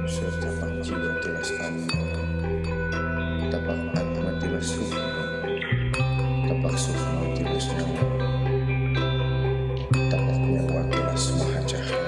serta jiwa tilas kami, tapak atma tilas sukma, tapak sukma tilas nyawa, tapak nyawa tilas maha cahaya.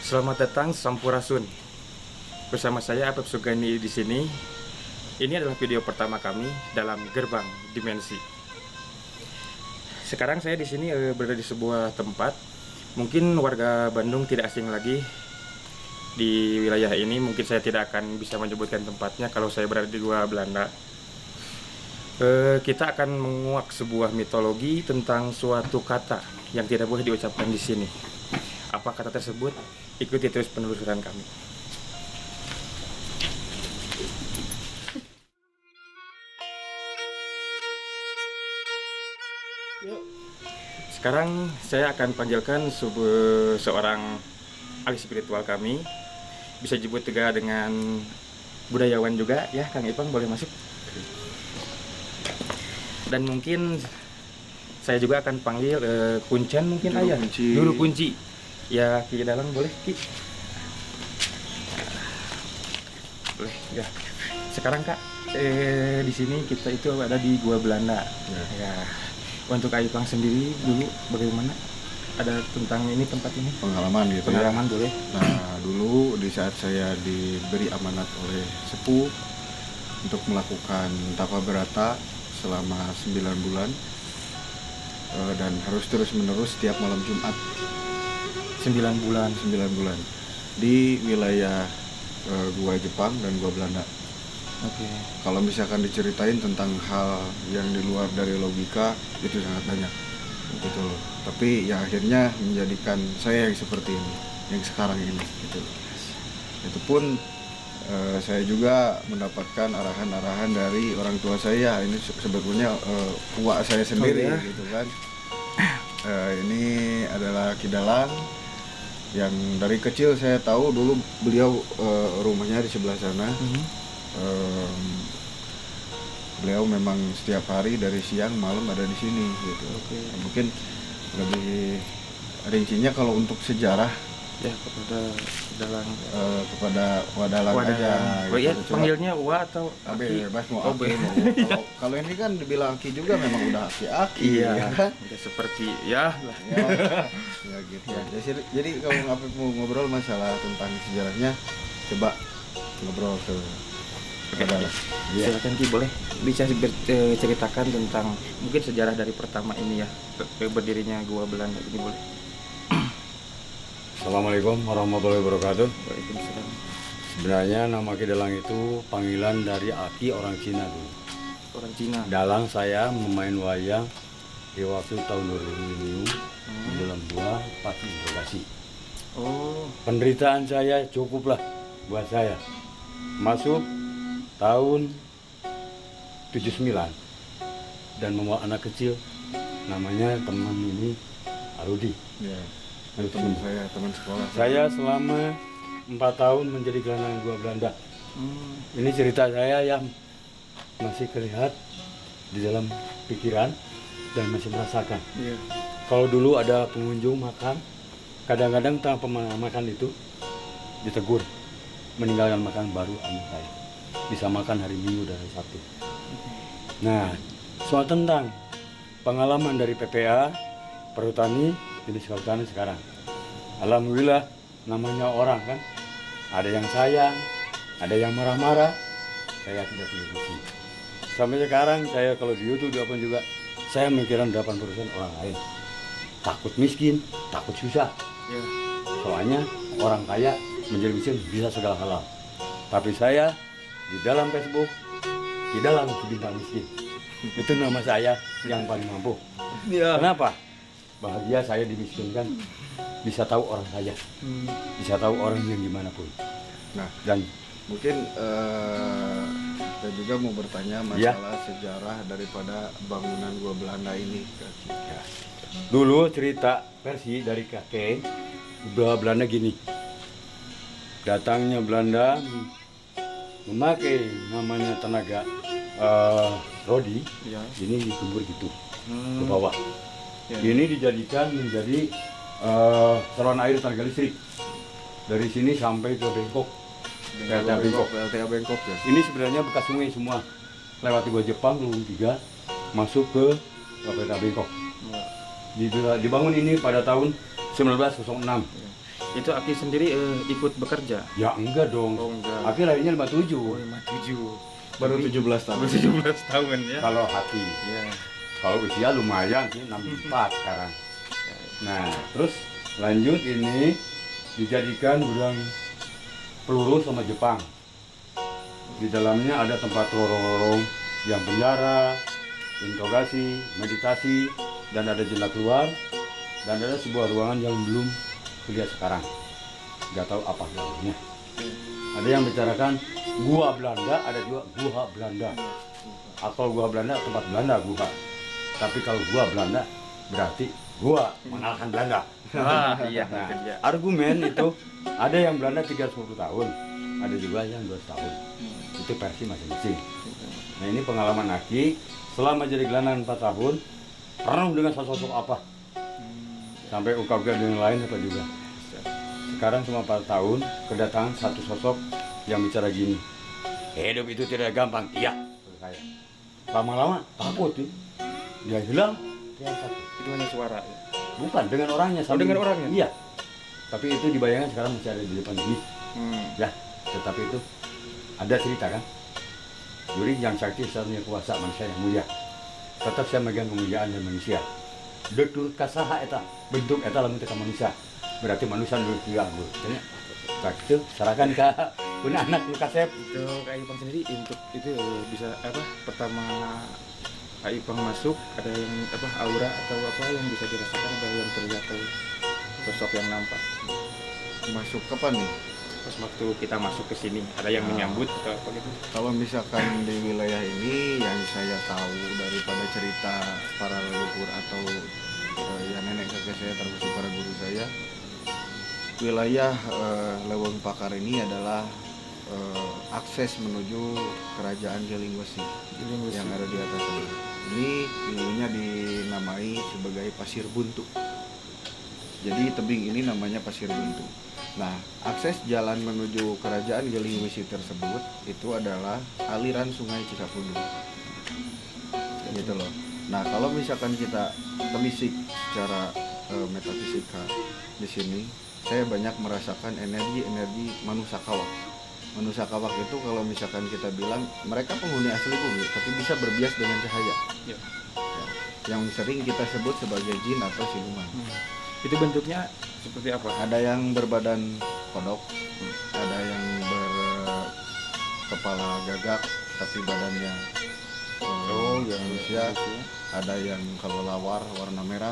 Selamat datang Sampurasun. Bersama saya Apep Sugani di sini. Ini adalah video pertama kami dalam Gerbang Dimensi. Sekarang saya di sini berada di sebuah tempat. Mungkin warga Bandung tidak asing lagi di wilayah ini. Mungkin saya tidak akan bisa menyebutkan tempatnya kalau saya berada di Gua Belanda. Kita akan menguak sebuah mitologi tentang suatu kata yang tidak boleh diucapkan di sini. Apa kata tersebut? Ikuti terus penelusuran kami. Sekarang saya akan panggilkan seorang ahli spiritual kami. Bisa disebut juga dengan budayawan juga ya, Kang Ipang boleh masuk. Dan mungkin saya juga akan panggil kuncen mungkin ayah. Juru kunci. Ya, Ki Dalang boleh, Ki. Boleh, ya. Sekarang Kak, di sini kita itu ada di Gua Belanda. Ya. Untuk Aipang sendiri dulu bagaimana? Ada tentang ini tempat ini? Pengalaman gitu Pengalaman ya. boleh. Nah, dulu di saat saya diberi amanat oleh sepuh untuk melakukan tapa berata selama 9 bulan dan harus terus menerus setiap malam Jumat 9 bulan. 9 bulan di wilayah gua Jepang dan gua Belanda. Oke. Kalau misalkan diceritain tentang hal yang di luar dari logika itu sangat banyak gitu loh. Tapi ya akhirnya menjadikan saya yang seperti ini, yang sekarang ini gitu. Itu pun saya juga mendapatkan arahan-arahan dari orang tua saya. Ini sebetulnya uak saya sendiri gitu kan. Ini adalah Ki Dalang yang dari kecil saya tahu dulu beliau rumahnya di sebelah sana. Beliau memang setiap hari dari siang malam ada di sini gitu. Mungkin lebih rincinya kalau untuk sejarah Ya, kepada Dalang. kepada Wadalang aja Oh iya, gitu. panggilnya Wa atau Aki? Bebas mau Oh, Aki mau. Kalau ini kan dibilang Aki juga memang udah Aki Iya, ya kan? udah seperti ya lah. Ya gitu. Jadi kalau Apep mau ngobrol masalah tentang sejarahnya, coba ngobrol ke Dalang. Iya. Silakan Ki, boleh bisa ceritakan tentang mungkin sejarah dari pertama ini ya, berdirinya Gua Belanda ini boleh. Assalamualaikum warahmatullahi wabarakatuh. Waalaikumsalam. Sebenarnya nama Ki Dalang itu panggilan dari Aki orang Cina dulu. Orang Cina. Dalang saya memain wayang di waktu tahun 2005 di dalam buah Pati Bekasi. Oh, Penderitaan saya cukuplah buat saya. Masuk tahun 79 dan membawa anak kecil namanya teman ini Arudi. Ya. Itu teman saya, teman sekolah. Saya selama 4 tahun menjadi gelandang Gua Belanda. Ini cerita saya yang masih terlihat di dalam pikiran dan masih merasakan. iya. Kalau dulu ada pengunjung makan, kadang-kadang tanpa makan itu ditegur, meninggalkan makan baru ambil saya. Bisa makan hari Minggu dan hari Sabtu. Nah, soal tentang pengalaman dari PPA, Perhutani, jenis kehutanan sekarang. Alhamdulillah, namanya orang kan, ada yang sayang, ada yang marah-marah, saya tidak punya visi. Sampai sekarang saya kalau di YouTube apa juga, saya mikirin 80% orang lain. Takut miskin, takut susah. Ya. Soalnya orang kaya menjadi miskin bisa segala hal. Tapi saya di dalam Facebook, di dalam bintang miskin. Itu nama saya yang paling mampu. Ya. Kenapa? Bahagia saya dimiskinkan. Bisa tahu orang kaya, bisa tahu orang yang dimanapun. Nah, Dan mungkin kita juga mau bertanya masalah sejarah daripada bangunan Gua Belanda ini. ya, dulu cerita versi dari kakek Belanda gini. Datangnya Belanda memakai namanya tenaga rodi, Ya. ini dikumpul gitu ke bawah. Ya. Ini dijadikan menjadi saluran air tenaga listrik dari sini sampai ke Bangkok. PLTA Bangkok. PLTA Bangkok ya. Ini sebenarnya bekas sungai semua. Lewati gua Jepang, Lubung 3, masuk ke PLTA Bangkok. Dibangun ini pada tahun 1906. Itu Aki sendiri ikut bekerja. Ya enggak dong. Oh, enggak. Aki lahirnya 57. 57. Baru Tapi 17 tahun. Baru 17 tahun ya. Kalau hati, Ya. kalau usia lumayan sih 64 sekarang. Nah, terus lanjut ini dijadikan gudang peluru sama Jepang. Di dalamnya ada tempat lorong-lorong yang penjara, interogasi, meditasi, dan ada jendela keluar, dan ada sebuah ruangan yang belum kulihat sekarang. Nggak tahu apa namanya. Ada yang bicarakan gua Belanda, ada juga gua Belanda. Kalau gua Belanda tempat Belanda gua. Tapi kalau gua Belanda berarti gua mengalahkan Belanda. Ah, iya, Nah, mungkin ya. argumen itu ada yang Belanda 310 tahun, ada juga yang 200 tahun. Itu versi masing-masing. Nah, ini pengalaman Aki selama jadi gelandang 4 tahun, penuh dengan sosok apa? Sampai ungkapkan dengan lain apa juga. Sekarang cuma 4 tahun, kedatangan satu sosok yang bicara gini. Hidup itu tidak gampang, iya. Saya. Lama-lama takut tuh. Dia hilang, dia takut. Itu hanya suara. Ya. Bukan, dengan orangnya. Oh, dengan orangnya? Iya. Tapi itu dibayangkan sekarang masih ada di depan ini. Ya, tetapi itu ada cerita kan. Jadi yang sakti satunya kuasa manusia yang mulia. Tetap saya megang kemuliaan dan manusia. Betul kasaha eta, bentuk eta lamun teh ka manusia. Berarti manusia nu diganggu. Jadi itu serahkan ke punya anak lu kasep. Itu Kak Ipang sendiri untuk itu bisa apa pertama Kak Ipang masuk ada yang apa aura atau apa yang bisa dirasakan atau yang terlihat atau sosok yang nampak Masuk kapan nih? pas waktu kita masuk ke sini ada yang menyambut atau apa gitu. Kalau misalkan di wilayah ini yang saya tahu daripada cerita para leluhur atau ya nenek kakek saya termasuk para guru saya, wilayah Leweng Pakar ini adalah akses menuju kerajaan Gelingwesi yang ada di atas ini. Ini dulunya dinamai sebagai Pasir Buntu. Jadi tebing ini namanya Pasir Buntu. Nah, akses jalan menuju kerajaan Gelingwesi tersebut itu adalah aliran Sungai Cikapundung. Gitu loh. Nah, kalau misalkan kita telisik secara metafisika di sini, saya banyak merasakan energi-energi Manusa Kawak. Manusa Kawak itu kalau misalkan kita bilang mereka penghuni asli bumi, tapi bisa berbias dengan cahaya. Ya. Ya, yang sering kita sebut sebagai jin atau siluman. Itu bentuknya seperti apa? Ada yang berbadan kodok, ada yang berkepala gagak tapi badannya manusia, ada yang kelelawar warna merah,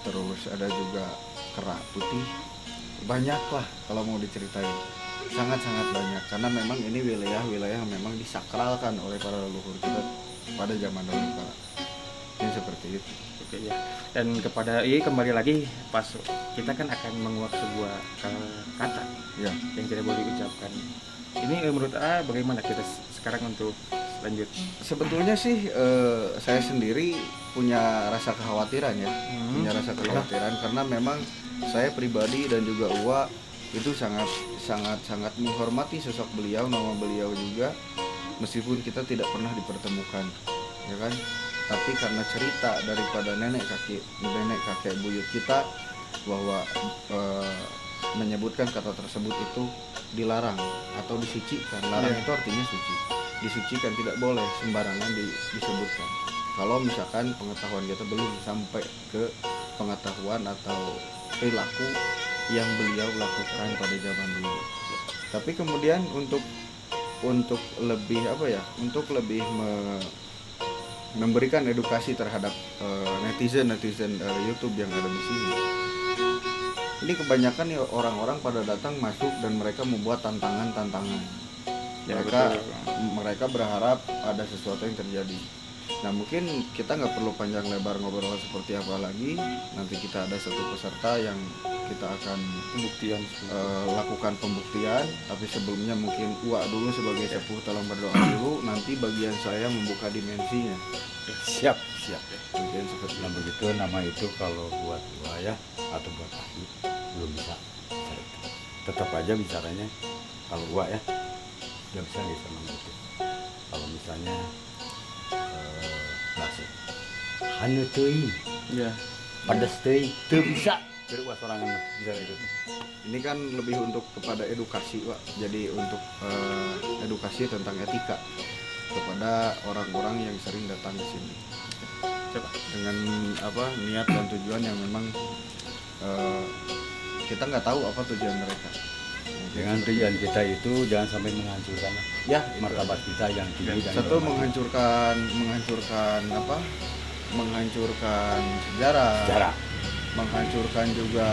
terus ada juga kera putih. Banyak lah kalau mau diceritain, sangat-sangat banyak karena memang ini wilayah-wilayah yang memang disakralkan oleh para leluhur kita pada zaman dahulu kala. Ini seperti itu. Oke ya. Dan kepada ini kembali lagi pas kita kan akan menguak sebuah kata Ya, yang tidak boleh diucapkan. Ini menurut bagaimana kita sekarang untuk lanjut? sebetulnya sih saya sendiri punya rasa kekhawatiran ya, punya rasa kekhawatiran karena memang saya pribadi dan juga Uwa itu sangat menghormati sosok beliau, nama beliau juga, meskipun kita tidak pernah dipertemukan, ya kan? Tapi karena cerita daripada nenek kakek buyut kita bahwa menyebutkan kata tersebut itu dilarang atau disucikan. Larang itu artinya suci. disucikan, tidak boleh sembarangan disebutkan. Kalau misalkan pengetahuan kita belum sampai ke pengetahuan atau perilaku yang beliau lakukan pada zaman dulu. Tapi kemudian untuk lebih untuk lebih memberikan edukasi terhadap netizen YouTube yang ada di sini. Ini kebanyakan ya orang-orang pada datang masuk dan mereka membuat tantangan. Ya, mereka berharap ada sesuatu yang terjadi. Nah, mungkin kita nggak perlu panjang lebar ngobrol seperti apa lagi. Nanti kita ada satu peserta yang kita akan lakukan pembuktian. Tapi sebelumnya mungkin Uwa dulu sebagai sepuh tolong berdoa dulu. Nanti bagian saya membuka dimensinya. Siap. Bagian seperti Nah begitu nama itu kalau buat gua ya atau buat Ahli belum bisa. Tetap aja bicaranya kalau gua ya nggak bisa sama itu. Kalau misalnya bahasa hanu teuing ya pedes teuing teu bisa dari gua sorangan mah bisa itu. ini kan lebih untuk kepada edukasi, Pak. Jadi untuk edukasi tentang etika kepada orang-orang yang sering datang ke sini. coba Dengan niat dan tujuan yang memang kita nggak tahu apa tujuan mereka. Dengan tujuan kita itu jangan sampai menghancurkan Ya, martabat kita yang tinggi dan satu dihormati. menghancurkan sejarah, menghancurkan juga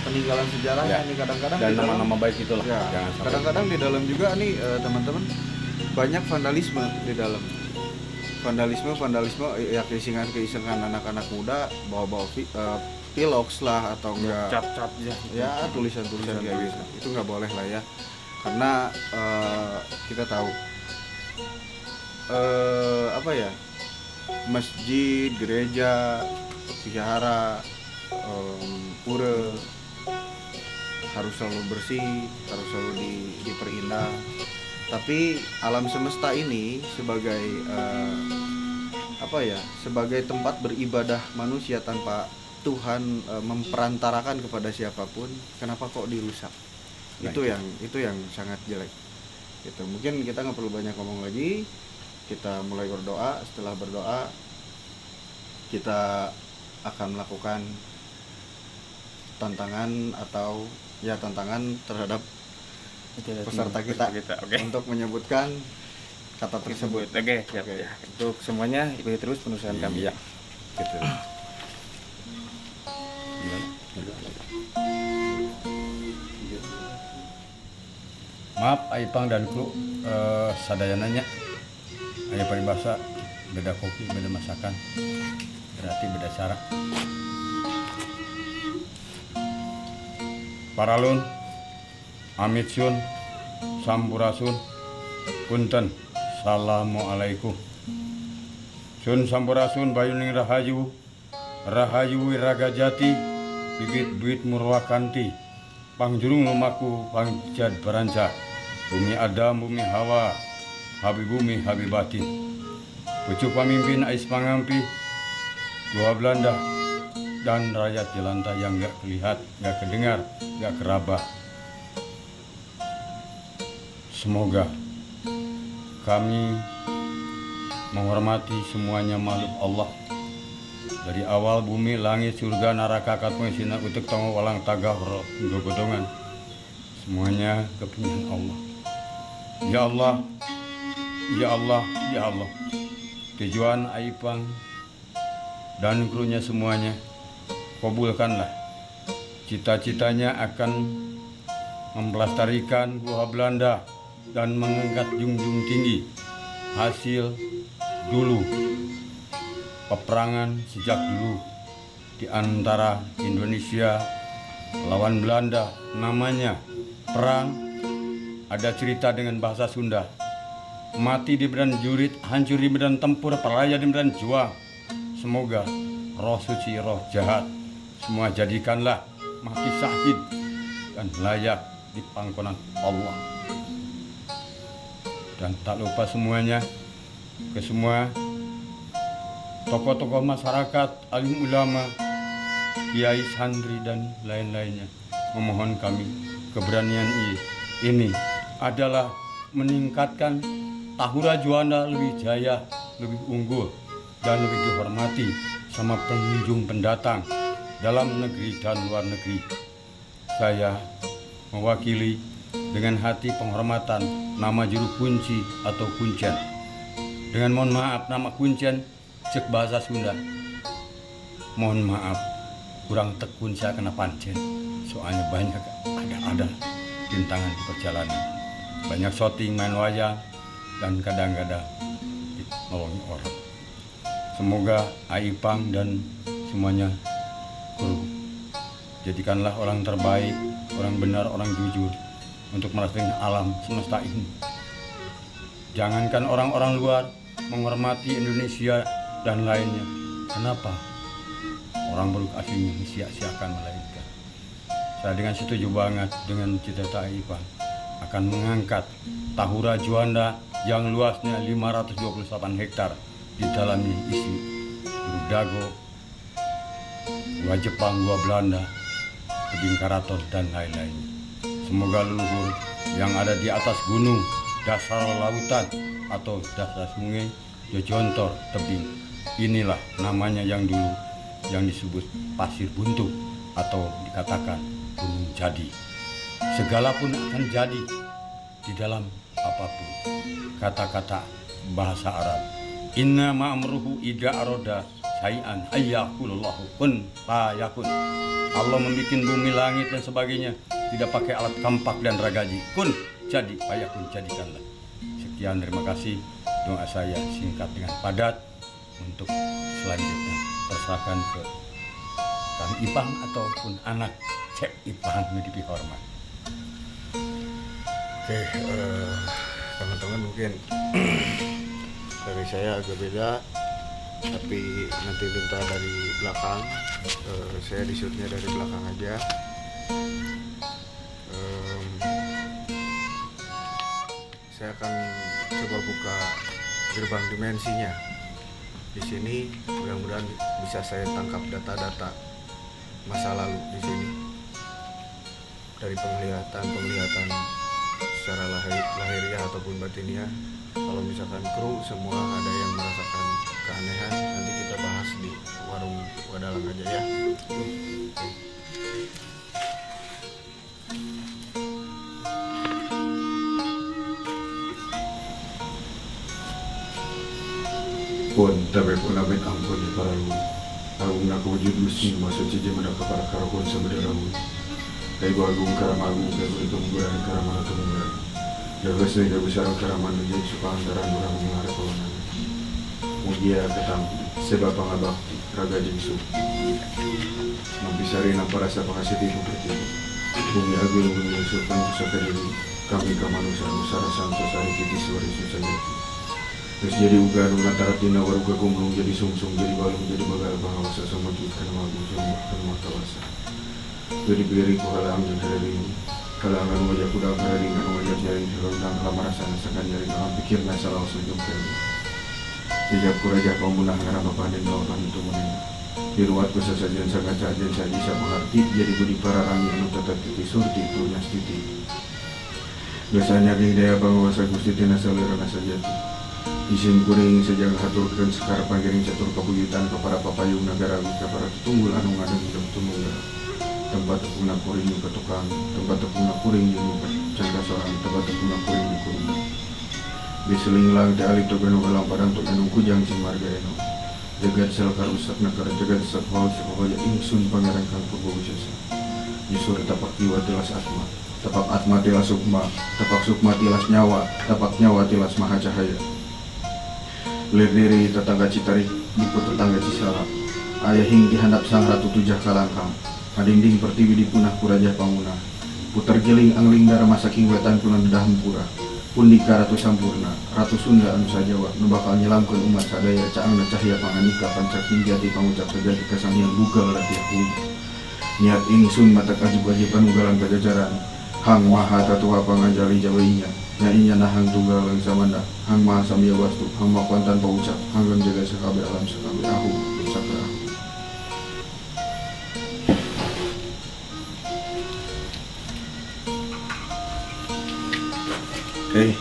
peninggalan sejarahnya Ya. nih kadang-kadang Dan di dalam. nama-nama baik itulah Ya, jangan sampai kadang-kadang di dalam juga nih teman-teman banyak vandalisme di dalam. Vandalisme ya keisengan anak-anak muda bawa pilox lah atau enggak cap ya tulisan kayak gitu. Itu nggak boleh lah ya, karena kita tahu masjid, gereja, vihara, pura harus selalu bersih, harus selalu diperindah. Tapi alam semesta ini sebagai sebagai tempat beribadah manusia tanpa Tuhan memperantarakan kepada siapapun, kenapa kok dirusak? Nah, itu yang sangat jelek. Gitu. Mungkin kita nggak perlu banyak ngomong lagi. Kita mulai berdoa. Setelah berdoa, kita akan melakukan tantangan terhadap peserta kita. Oke. Untuk menyebutkan kata tersebut. Oke, siap. Oke. Ya. Untuk semuanya ikuti terus penulisan kami. Iya, gitu. Gimana? Maaf Aipang dan kru sadayananya aya paribasa beda kopi, beda masakan, berarti beda cara. Paralun, amitsun, sampurasun, punten, assalamualaikum. Sun sampurasun bayuning rahayu, rahayu wiraga jati, bibit buit murwakanti, pangjurung lumaku pangjad baranca, bumi Adam, bumi Hawa, habibumi habibatin. Pucuk pamimpin ais pangampi, gua Belanda, dan rakyat jelantah yang gak kelihat, gak kedengar, gak keraba. Semoga kami menghormati semuanya makhluk Allah. Dari awal bumi, langit, surga, neraka, katong sina utek tongo walang tagah roh gogodongan. Semuanya kepingan Allah. Ya Allah, ya Allah, ya Allah. Tujuan Aipang dan krunya semuanya, kabulkanlah cita-citanya akan melestarikan gua Belanda dan mengangkat junjung tinggi hasil dulu peperangan sejak dulu di antara Indonesia lawan Belanda, namanya perang. Ada cerita dengan bahasa Sunda, mati di medan jurit, hancur di medan tempur, peraya di medan juang. Semoga roh suci, roh jahat semua jadikanlah mati syahid dan layak di pangkonan Allah. Dan tak lupa semuanya ke semua tokoh-tokoh masyarakat, alim ulama, kiai, santri dan lain-lainnya. memohon kami keberanian ini adalah meningkatkan Tahura Juanda lebih jaya, lebih unggul, dan lebih dihormati sama pengunjung pendatang dalam negeri dan luar negeri. Saya mewakili dengan hati penghormatan nama juru kunci atau kuncen. Dengan mohon maaf nama kuncen cek bahasa Sunda. Mohon maaf kurang tekun saya kena pancen. Soalnya banyak ada rintangan di perjalanan. Banyak syuting main wayang dan kadang-kadang nolongi orang. Semoga Aipang dan semuanya kru jadikanlah orang terbaik, orang benar, orang jujur untuk merestui alam semesta ini. Jangankan orang-orang luar menghormati Indonesia dan lainnya. Kenapa? Orang beruk aslinya sia-siakan melahirkan. Saya dengan setuju banget dengan cita-cita Aipang akan mengangkat Tahura Juanda yang luasnya 528 hektar. Di dalamnya isi Guru Dago, gua Jepang, gua Belanda, tebing Karaton, dan lain-lainnya. Semoga leluhur yang ada di atas gunung, dasar lautan, atau dasar sungai, Jojontor, tebing. Inilah namanya yang dulu yang disebut pasir buntu atau dikatakan gunung jadi. Segala pun akan jadi di dalam apapun. Kata-kata bahasa Arab. Inna ma'amruhu ida aroda sayan ayyakulullahu kun fayakun. Allah membuat bumi, langit dan sebagainya tidak pakai alat kampak dan ragaji. Kun, jadi fayakun, jadikanlah. Sekian, terima kasih. Doa saya singkat dengan padat. Untuk selanjutnya persilakan ke Kang Ipang ataupun anak Cek Ipang yang dihormat. Oke, teman-teman mungkin dari saya agak beda, tapi nanti minta dari belakang. Saya di shootnya dari belakang aja. Saya akan coba buka gerbang dimensinya. Di sini mudah-mudahan bisa saya tangkap data-data masa lalu di sini dari penglihatan secara lahiriah ataupun batiniah. Kalau misalkan kru semua ada yang merasakan keanehan, nanti kita bahas di warung Wadalang aja ya. Pun tapi pun abet ampun di para lu. Agung nak wujud muslim masa cije mendapat para karakon sebenarnya. Kayak agung karam agung kayak itu menggunakan karam atau menggunakan. Jaga saya besar karaman menjadi suka antara orang mengarah kawanan. Mugia ketang sebab pangabakti raga jengsu. Membisari nampak rasa pengasih tipu bertipu. Bumi agung bumi sultan pusaka diri. Kami kamanusia nusara samsa sari kiti suari susah. Terus jadi uga antara tina waruga kumlung jadi sungsung jadi balung jadi bagal bahasa sama juta magu semua semua kawasa. Jadi beri ku halang yang dari ini. Kalangan wajah kuda keraringan wajah jaring terundang lama rasanya sekan jaring orang pikir masalah sejum kali. Jejak kuraja kau munah karena bapak dan lawan itu menengah. Di ruat kesasajian sangat sajian saya bisa mengerti jadi budi para rangi anu tetap titi surti itu nyastiti. Biasanya daya bangsa gusti tina selera nasajati. Isin kuring sejak haturkan sekar panggiring catur kabuyutan kepada papayung negara kepada tunggul anu ngadeng hidup tumunggal. Tempat tepuna kuring ke tukang, tempat tepuna kuring di cangka seorang, tempat tepuna kuring di kurung. Di selinglang te alito ganu galang padang tu ganu kujang si marga eno. Jagat sel karusak negara jagat satwal sekohoya ingsun pangeran kang purbo wisesa. Yusur tapak jiwa tilas atma, tapak atma tilas sukma, tapak sukma tilas nyawa, tapak nyawa tilas maha cahaya. Lir diri tetangga Citari, dipu tetangga Cisala. Ayah hing dihandap sang ratu tujah kalangkang. Madinding pertiwi dipunah kuraja panguna. Putar geling angling dara masaking wetan kunan dedah hempura. Pundika ratu sampurna, ratu Sunda anu sajawa. Nu bakal nyelamkeun umat sadaya caangna cahya panganika pancak jati pangucap terjadi kesanian bugal ratiah hulu. Niat ingsun mata kajib-kajiban ugalan pajajaran. Hang maha tatua pangajali jawainya. Nyainya nahang tunggal lang samanda. Hang maha samya wastu, hang makuan tanpa ucap. Hanggang jaga sekabe alam sekabe ahu, sakra ahu. Oke,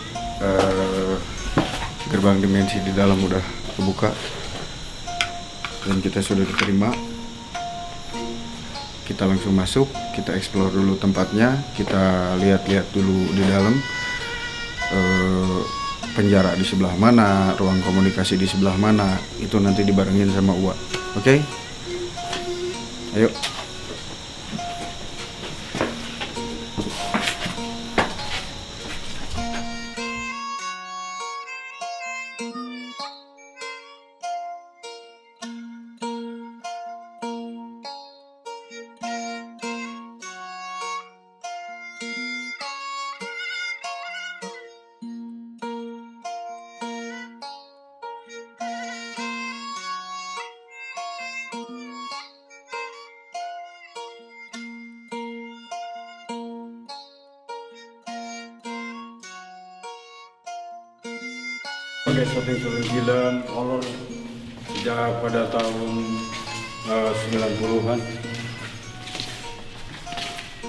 gerbang dimensi di dalam udah kebuka dan kita sudah diterima. Kita langsung masuk, kita explore dulu tempatnya, kita lihat-lihat dulu di dalam penjara di sebelah mana, ruang komunikasi di sebelah mana, itu nanti dibarengin sama Uwa. Oke? Ayo. Pakai syuting film horor sejak pada tahun 90-an.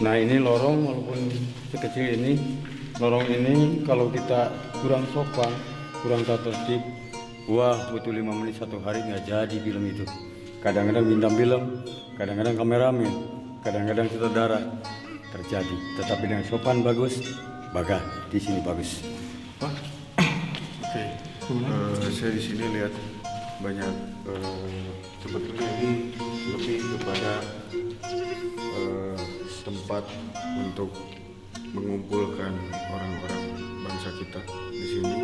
Nah ini lorong walaupun sekecil ini, lorong ini kalau kita kurang sopan, kurang tata tertib, wah butuh 5 menit 1 hari nggak jadi film itu. Kadang-kadang bintang film, kadang-kadang kameramen, kadang-kadang sutradara terjadi. Tetapi dengan sopan bagus, baga di sini bagus. Wah. Oke. Saya di sini lihat banyak sebetulnya ini lebih kepada tempat untuk mengumpulkan orang-orang bangsa kita di sini.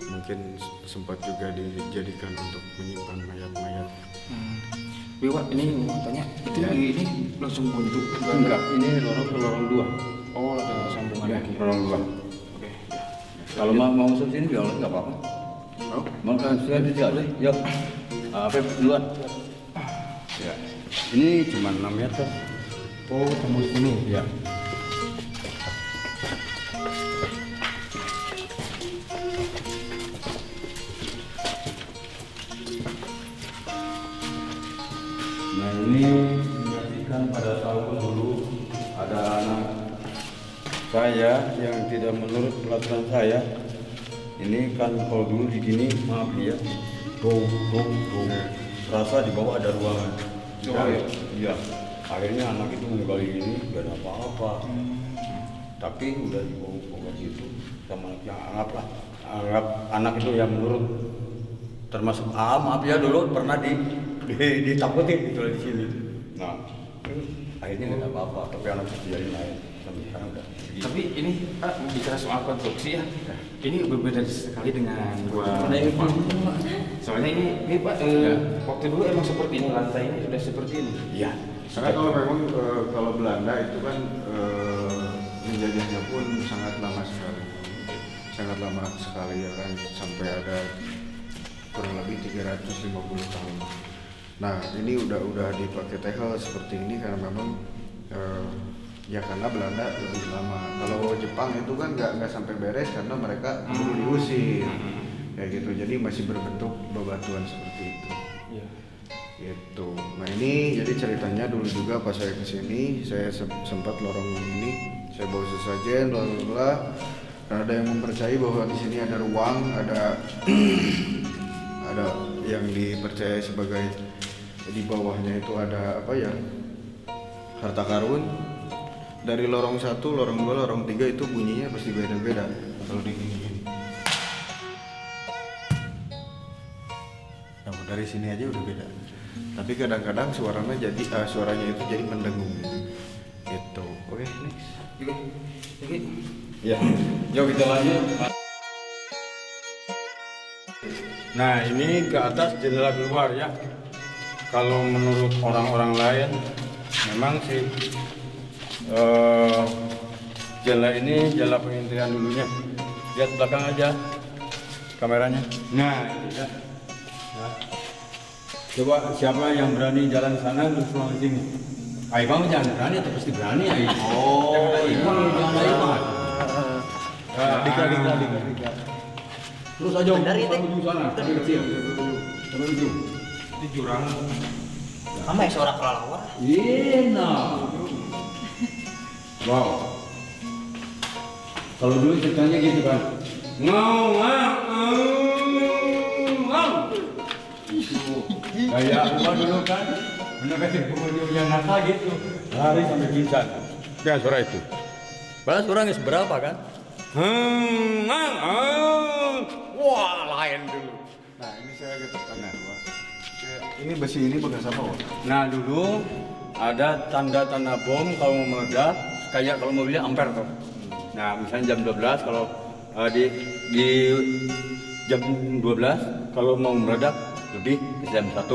Mungkin sempat juga dijadikan untuk menyimpan mayat-mayat. Wiwa, ini mau tanya, itu Ya. ini langsung buntu? Enggak, ini lorong ke lorong 2. Oh, ada sambungan Ya, lagi. lorong 2. Oke. Kalau mau masuk sini biar nggak apa-apa. Oh, Mau saya tidak deh, yuk. Apa duluan? Ya. Ini cuma 6 meter. Oh, tembus ini. Ya. Nah ini menyaksikan pada tahun dulu ada anak saya yang tidak menurut peraturan saya. Ini kan kalau dulu di sini maaf ya, bau. Rasa di bawah ada ruangan. Iya. Akhirnya anak itu menggali ini gak ada apa-apa. Tapi udah dibawa gitu sama yang anggap anak itu yang menurut termasuk maaf ya dulu pernah ditakutin gitu di sini. Nah akhirnya nggak ada apa-apa. Tapi anak itu jadi lain sampai sekarang udah. Tapi ini bicara soal konstruksi ya, ini berbeda sekali dengan gua. Soalnya ini Pak, waktu dulu emang seperti ini, lantai ini sudah seperti ini. Iya. karena kalau memang kalau Belanda itu kan menjajahnya pun sangat lama sekali ya kan, sampai ada kurang lebih 350 tahun. Nah ini udah dipakai tehel seperti ini karena memang ya karena Belanda lebih lama. Kalau Jepang itu kan nggak sampai beres karena mereka dulu diusir kayak gitu, jadi masih berbentuk bebatuan seperti itu. Iya. Gitu. Nah ini jadi ceritanya dulu juga pas saya kesini, saya sempat lorong ini, saya bawa sesajen, bla. Karena ada yang mempercayai bahwa di sini ada ruang, ada yang dipercaya sebagai di bawahnya itu ada apa ya, harta karun. Dari lorong 1, lorong 2, lorong 3 itu bunyinya pasti beda-beda kalau digini-gini. Nah, dari sini aja udah beda. Tapi kadang-kadang suaranya itu jadi mendengung. Gitu. Oke, next. Oke. Ya, yuk kita lanjut. Nah ini ke atas jendela keluar ya. Kalau menurut orang-orang lain, memang sih jendela ini jendela pengintian dulunya. Lihat belakang aja kameranya. Nah, ini ya. Nah. Coba siapa yang berani jalan sana terus pulang ke sini? Ayo bang jangan berani atau pasti berani ayo. Oh, jangan lagi. Dikit. Terus aja menuju sana, sampai kecil. Sampai ujung. Di jurang. Kamu yang seorang kelelawar. Iya. Wow. Kalau dulu ceritanya gitu kan. Ngau. Kayak gua dulu kan mendekati pengunjung yang nakal gitu. Lari sampai pingsan. Dengan suara itu. Padahal suaranya seberapa kan? Wah, lain dulu. Nah ini saya agak tertanya dua. Ini besi ini bekas apa, Wak? Nah dulu ada tanda-tanda bom kalau mau meledak, kayak kalau mobilnya ampere tuh. Nah misalnya jam 12 kalau di jam 12 kalau mau meledak lebih ke jam 1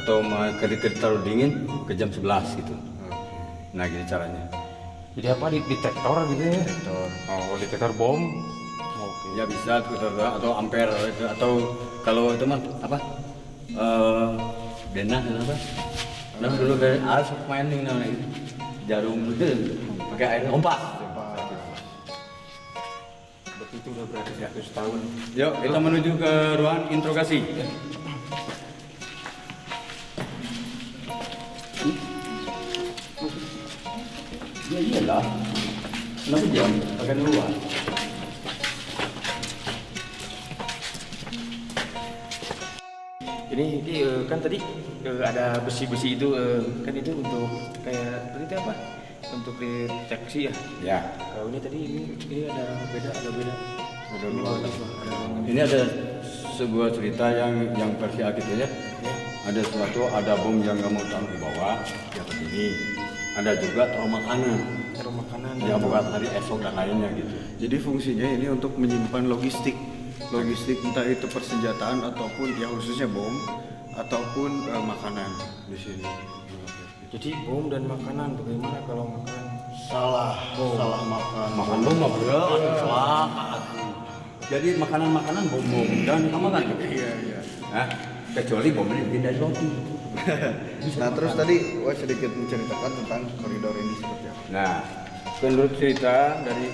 atau mau ke terlalu dingin ke jam 11 gitu. Nah gini caranya. Jadi apa detektor gitu ya? Detektor. Oh, detektor bom. Oke. Ya bisa atau ampere atau kalau itu mah apa? Denah apa? Nah dulu dari harus mainin namanya jarum itu pakai air kompas. Berarti itu udah berarti 100 tahun. Yuk kita menuju ke ruang interogasi. Ya iyalah. Kenapa jam? Pakai luar. Ini kan tadi ada besi-besi itu kan itu untuk kayak tadi apa? Untuk deteksi ya. Ya. Kalau ini tadi ini ada beda. Ada Ini dua. buat apa? Ini ada sebuah cerita yang versi Alkitab ya. Ada ada bom yang nggak mau taruh di bawah di atas ini. Ada juga taruh makanan. Taruh makanan. Ya buat hari esok dan lainnya gitu. Jadi fungsinya ini untuk menyimpan logistik entah itu persenjataan ataupun ya khususnya bom ataupun makanan di sini. Jadi bom dan makanan bagaimana kalau makan? Salah makan. Makan bom mah bro, salah. Jadi makanan bom dan kamu kan? Iya. Nah, kecuali bom ini bikin dari roti. Nah terus tadi Wak sedikit menceritakan tentang koridor ini seperti apa. Nah, menurut cerita dari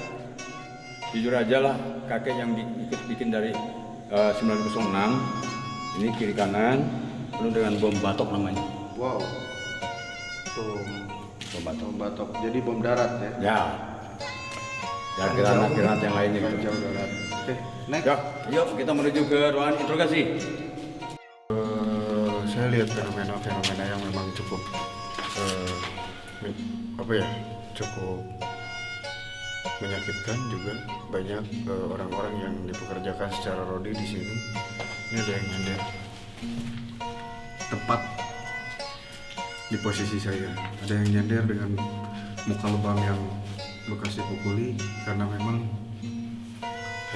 jujur aja lah kakek yang bikin dari 906 ini kiri kanan penuh dengan bom batok namanya. Wow. Bom batok. Jadi bom darat ya. Ya. Ya granat yang lainnya gitu. Jauh darat. Oke, next. Yuk kita menuju ke ruangan interogasi. Saya lihat fenomena yang memang cukup cukup menyakitkan juga. Banyak orang-orang yang dipekerjakan secara rodi di sini. Ini ada yang nyender tepat di posisi saya. Ada yang nyender dengan muka lebam yang bekas dipukuli karena memang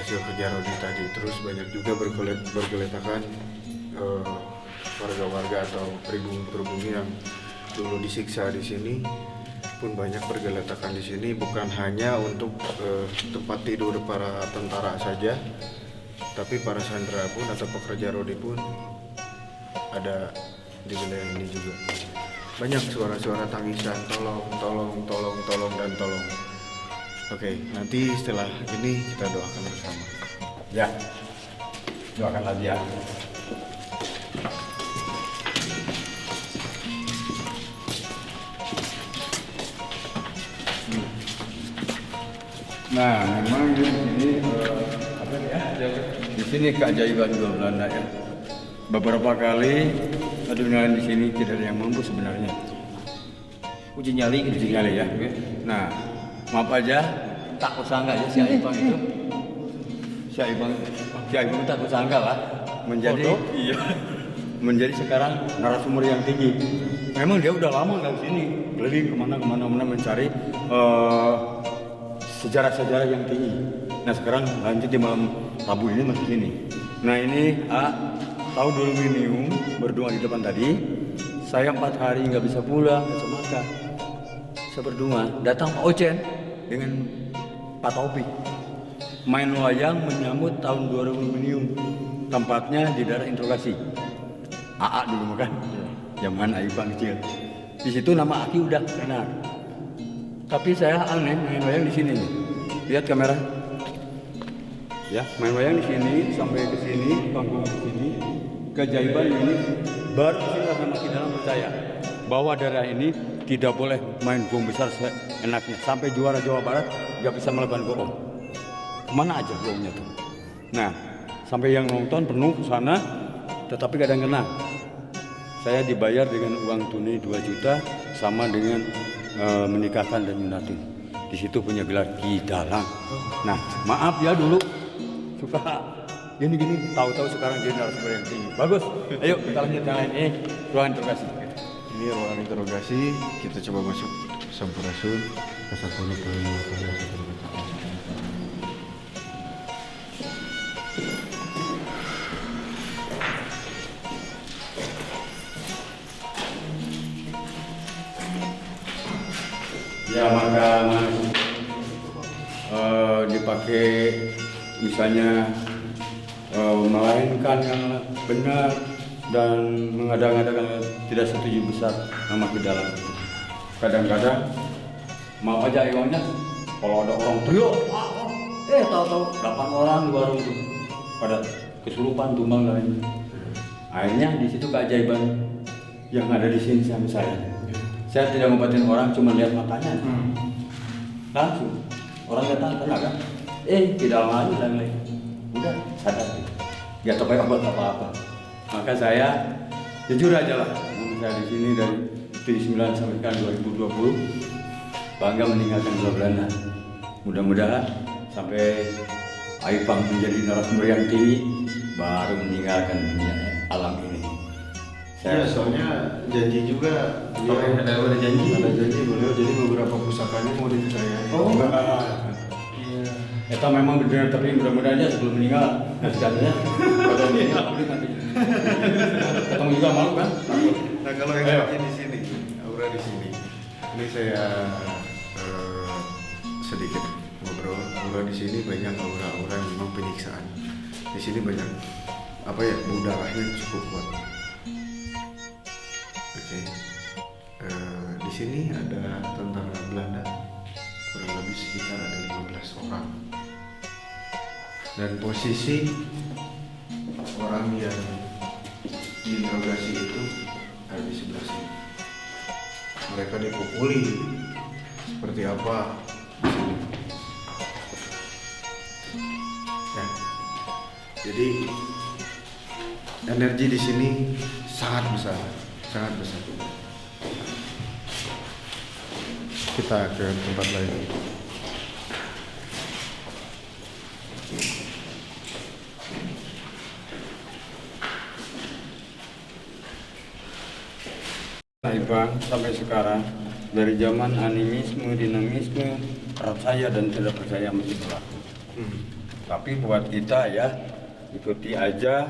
hasil kerja rodi tadi. Terus banyak juga bergeletakan warga-warga atau pribumi yang dulu disiksa di sini pun banyak bergeletakan di sini, bukan hanya untuk tempat tidur para tentara saja, tapi para sandera pun atau pekerja rodi pun ada di wilayah ini juga. Banyak suara-suara tangisan, tolong dan tolong. Oke, nanti setelah ini kita doakan bersama. Ya, doakan lagi ya. Nah, memang di sini di sini keajaiban gua Belanda ya. Beberapa kali dengan di sini tidak ada yang mampu sebenarnya. Uji nyali gitu. Uji nyali ya. Nah, maaf aja tak kusangka ya si Aibang itu. Si Aibang tak kusangka lah menjadi menjadi sekarang narasumber yang tinggi. Memang dia udah lama nggak di sini, keliling kemana mencari sejarah-sejarah yang tinggi. Nah sekarang lanjut di malam Rabu ini masih sini. Nah ini tahun 2000 milenium berdua di depan tadi. Saya 4 hari nggak bisa pulang, nggak bisa makan. Saya berdua datang Pak Ocen dengan Pak Taufik main wayang menyambut tahun 2000 milenium. Tempatnya di daerah interogasi. AA dulu kan, zaman Aibang kecil. Di situ nama Aki udah kenal. Tapi saya aneh main wayang di sini. Lihat kamera. Ya, main wayang di sini sampai ke sini, panggung di sini. Keajaiban ini baru sini sama kita dalam percaya bahwa daerah ini tidak boleh main bom besar seenaknya. Sampai juara Jawa Barat nggak bisa melakukan bom. kemana aja uangnya tuh. Nah, sampai yang nonton penuh ke sana, tetapi kadang-kadang saya dibayar dengan uang tunai 2 juta sama dengan menikahkan dan menating. Di situ punya gelar Ki Dalang. Nah, maaf ya dulu suka gini-gini, tahu-tahu sekarang jadi narasumber yang tinggi. Bagus. Ayo kita lanjut yang lain. Ini ruangan interogasi. Ini ruangan interogasi, kita coba masuk Sampurasun ke satu Ya maka dipakai misalnya melainkan yang benar dan mengada-ngadakan tidak setuju besar nama Ki Dalang. Kadang-kadang maaf aja iwannya kalau ada orang teriak, tahu-tahu 8 orang di warung itu pada kesurupan tumbang dan lain. Akhirnya di situ keajaiban yang ada di sini sama saya. Saya tidak ngobatin orang, cuma lihat matanya. Langsung orang datang kena kan? Ki Dalang lagi dan lain. Udah sadar, nggak terpakai obat apa-apa. Maka saya jujur aja lah, saya di sini dari 79 sampai kan 2020 bangga meninggalkan Gua Belanda. Mudah-mudahan sampai Aipang menjadi narasumber yang tinggi baru meninggalkan dunia alam ini. Ya, soalnya janji juga beliau, ada janji. ada janji beliau, jadi beberapa pusakanya mau di saya. Oh enggak. Eta memang benar, tapi mudah-mudahan aja sebelum meninggal sebenarnya kalau meninggal nanti ketemu juga malu kan? Nah, kalau yang enaknya di sini, aura di sini. Ini saya sedikit ngobrol. Aura di sini banyak aura-aura yang memang penyiksaan. Di sini banyak udaranya cukup kuat. Oke. Di sini ada tentara Belanda, kurang lebih sekitar ada 15 orang. Dan posisi orang yang diinterogasi itu ada di sebelah sini. Mereka dipukuli seperti apa di sini. Ya. Jadi energi di sini sangat besar, sangat besar. Kita ke tempat lain. Aipang sampai sekarang dari zaman animisme, dinamisme, percaya dan tidak percaya masih berlaku. Tapi buat kita ya ikuti aja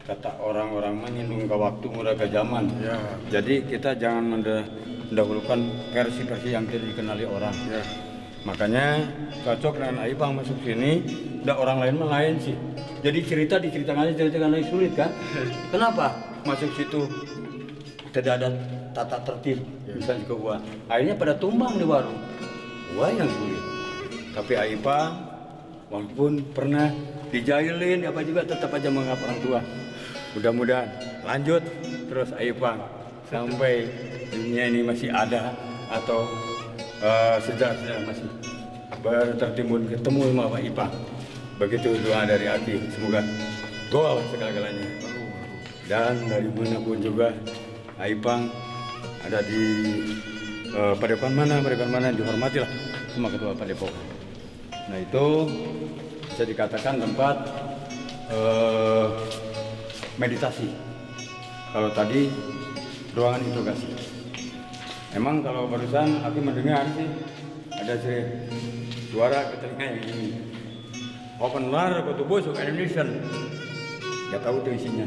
kata orang-orang menindung ke waktu muda ke zaman. Ya. Jadi kita jangan mendahulukan versi-versi yang tidak dikenali orang. Ya. Makanya cocok dengan Aipang masuk sini, tidak orang lain lain sih. Jadi diceritakan aja sulit kan? Kenapa masuk situ tidak ada tata tertib, misalnya ke gua. Akhirnya pada tumbang di warung. Gua yang sulit. Tapi Aipang walaupun pernah dijailin apa juga tetap aja menganggap orang tua. Mudah-mudahan lanjut terus Aipang sampai dunia ini masih ada atau sejarah masih tertimbun ketemu sama Pak Ipang. Begitu doa dari hati, semoga gol segala-galanya. Dan dari manapun juga Aipang ada di padepokan mana dihormatilah sama ketua padepokan. Nah itu bisa dikatakan tempat meditasi. Kalau tadi ruangan interogasi. Emang kalau barusan aku mendengar sih ada suara ke telinga yang ini. Open lar ke tubuh suka Indonesian. Gak tahu itu isinya.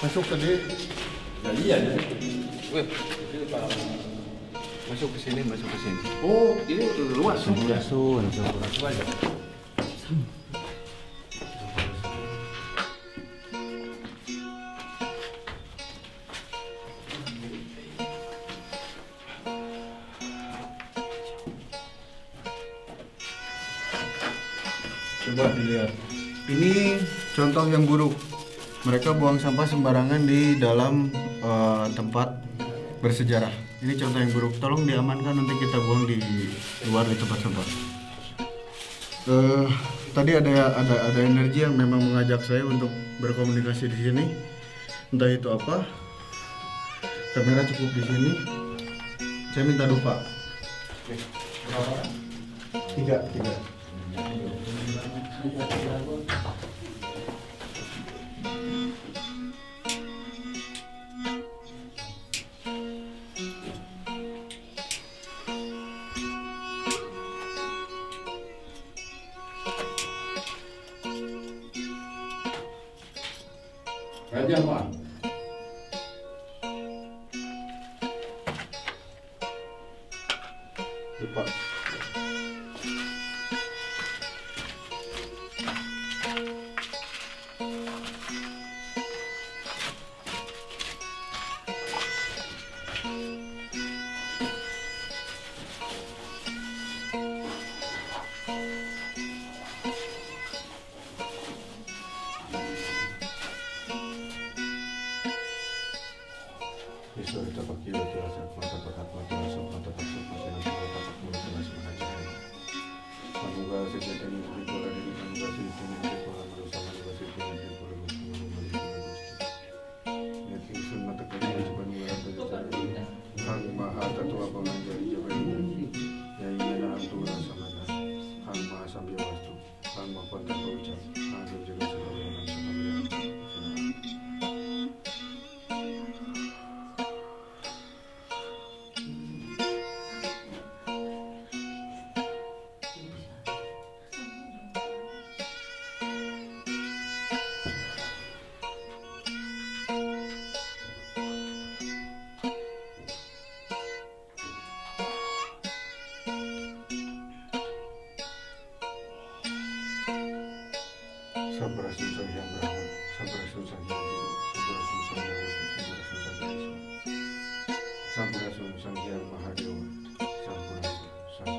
Masuk tadi. Ya iya. Wih, masuk ke sini. Oh, ini luas. Sampurasun. Coba dilihat Ini contoh yang buruk. Mereka buang sampah sembarangan di dalam tempat bersejarah. Ini contoh yang buruk. Tolong diamankan, nanti kita buang di luar di tempat sampah. Tadi ada energi yang memang mengajak saya untuk berkomunikasi di sini. Entah itu apa. Kamera cukup di sini. Saya minta dupa. Oke. Berapa? Tiga. Raja apaan? Dupa. Bisa kita pakai batu asap, mata pakat mata asap, mata pakat mata asap, mata pakat mulut jelas mengajar. Semoga sejati ini beri pola diri kami kasih ini beri pola berusaha kasih ini beri pola berusaha kembali ya kisun mata kami coba nunggu berjalan Hang Maha Tatua Penganjari Jawa ini ya ingin antu rasa mana Hang Maha Sambil Wastu Hang Maha Kuantan Ucap Hang Jaga Selalu Yang Sambil Sampurasun Sang Hyang Brahma, Sampurasun Sang Hyang Dewa, Sampurasun Sang Hyang Mahadewa, Sampurasun Sang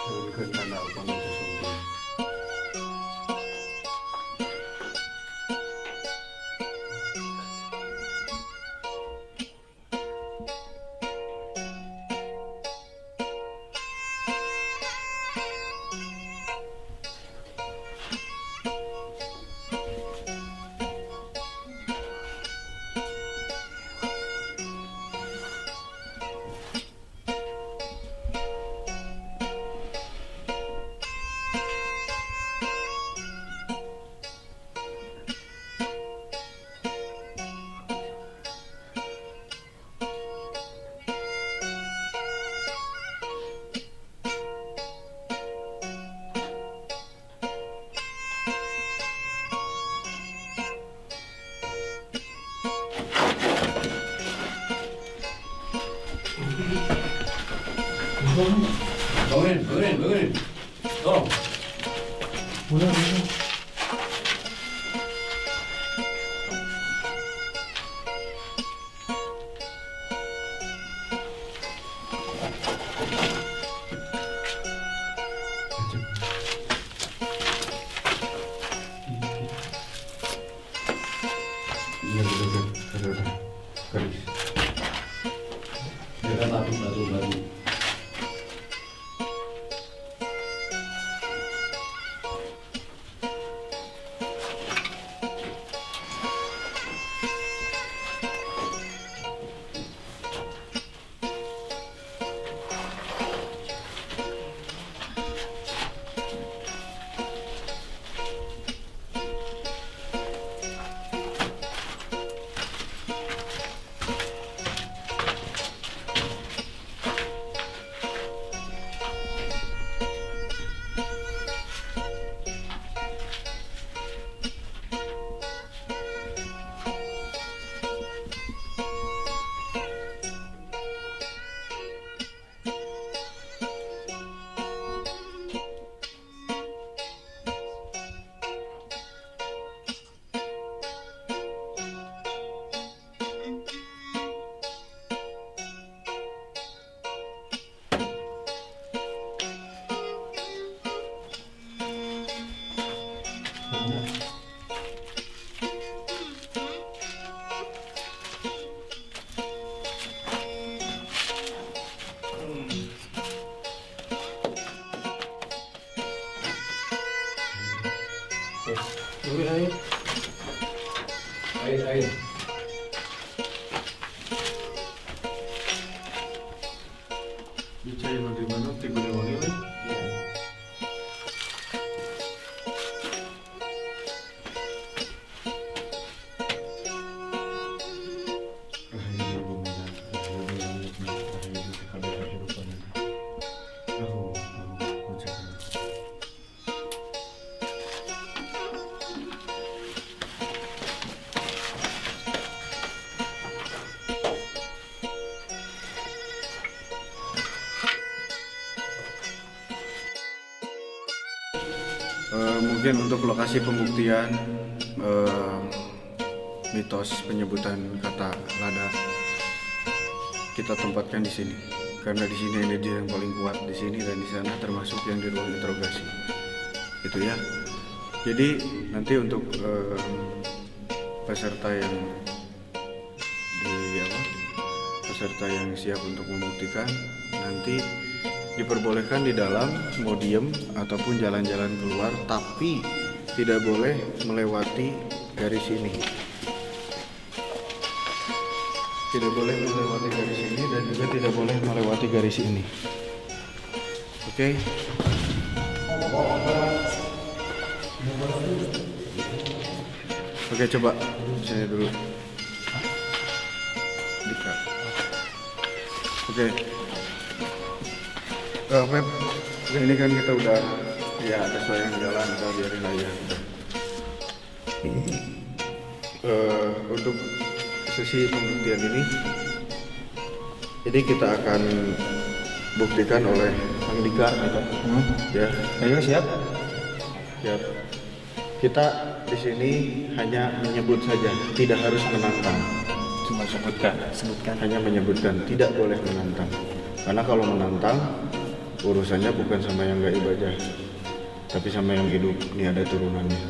turunkan tanda upang kita sungguh. Bangunin. Tolong. Iya, udah. Garis. Dekat batu. Mungkin untuk lokasi pembuktian mitos penyebutan kata lada kita tempatkan di sini karena di sini energi yang paling kuat di sini dan di sana termasuk yang di ruang interogasi itu ya. Jadi nanti untuk peserta yang siap untuk membuktikan nanti diperbolehkan di dalam mau diem ataupun jalan-jalan keluar, tapi tidak boleh melewati garis ini. Tidak boleh melewati garis ini dan juga tidak boleh melewati garis ini. Oke. Oke, coba sini dulu. Dika. Oke. Pep, ini kan kita udah ya ada yang jalan, kita biarin aja. Untuk sesi pembuktian ini, jadi kita akan buktikan oleh Kang Dika, ya. Ayo siap. Siap. Kita di sini hanya menyebut saja, tidak harus menantang. Cuma sebutkan. Hanya menyebutkan, tidak boleh menantang. Karena kalau menantang, urusannya bukan sama yang gaib aja, tapi sama yang hidup. Ini ada turunannya.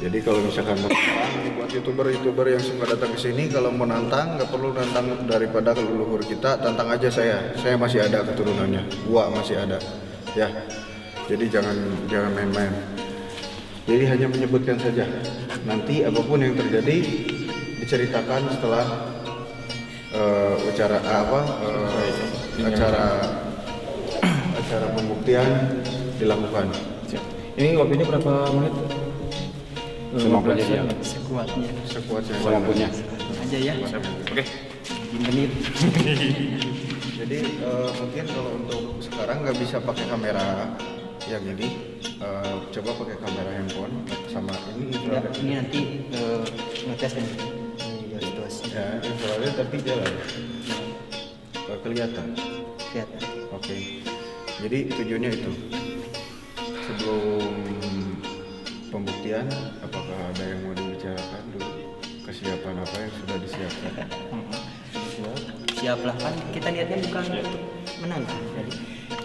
Jadi kalau misalkan buat youtuber yang suka datang ke sini, kalau mau nantang nggak perlu nantang daripada leluhur kita, tantang aja saya masih ada keturunannya, gua masih ada, ya. Jadi jangan main-main. Jadi hanya menyebutkan saja. Nanti apapun yang terjadi diceritakan setelah acara pembuktian dilakukan. Ini waktunya berapa menit? Semampunya dia. Sekuatnya Semampunya. aja ya. Oke. Menit. Jadi mungkin kalau untuk sekarang nggak bisa pakai kamera yang ini, coba pakai kamera handphone sama ini infrared. Ini nanti ngetes kan. Ini situasi. Ya, infrared tapi jalan. Kelihatan. Lihat. Oke. Jadi tujuannya itu. Sebelum pembuktian, apakah ada yang mau dibicarakan dulu? Kesiapan apa yang sudah disiapkan? Siap lah, kan kita niatnya bukan untuk menang kan.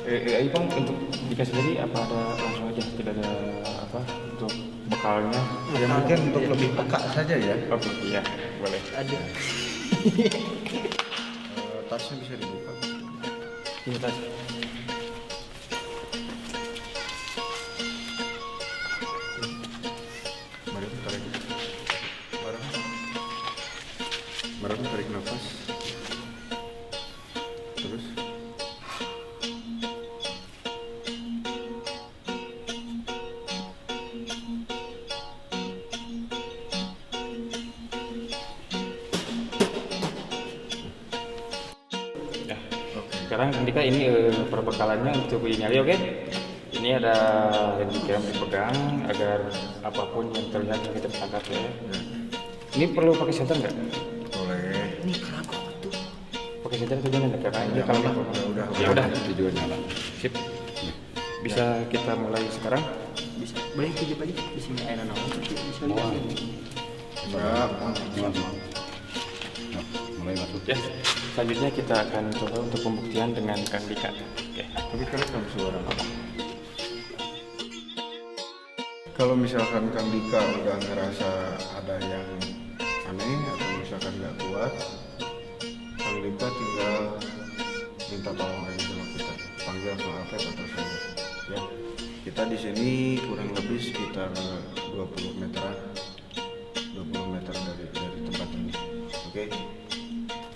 Jadi Ipang untuk dikasih sendiri apa ada langsung aja, tidak ada apa untuk bekalnya? Ya mungkin untuk lebih peka saja ya. Oke, iya boleh. ada Tasnya bisa dibuka. Ini tas. Barang tarik nafas. Terus. Ya. Sekarang Andika ini perbekalannya untuk nyali, oke? Ini ada handicam dipegang agar apapun yang terlihat yang kita tangkap ya. Ini perlu pakai senter nggak? Boleh. ini keragu tuh. Pakai senter itu jangan karena ini kalau Udah. ya udah Itu juga nyala. sip. Bisa kita mulai sekarang? Bisa. Boleh kejep aja di sini air naon tapi bisa lihat. Siap. Mulai masuk. Ya. Selanjutnya kita akan coba untuk pembuktian dengan Kang Dika. Oke. Tapi kalian kamu suara apa? Kalau misalkan Kang Dika udah ngerasa ada yang aneh atau misalkan nggak kuat, Kang Dika tinggal minta tolong aja sama kita, panggil maaf atau saya. Ya, kita di sini kurang lebih sekitar 20 meteran, 20 meter dari tempat ini. Oke,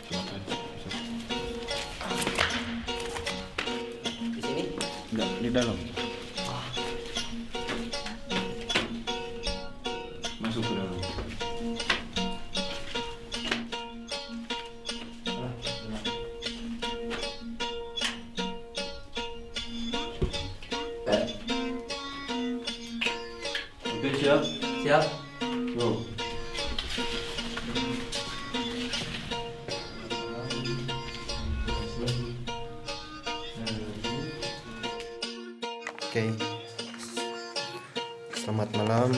silakan. Di sini Enggak, di dalam. Masuk ke dalam. Oke, siap. siap. Go. Oke. Selamat malam,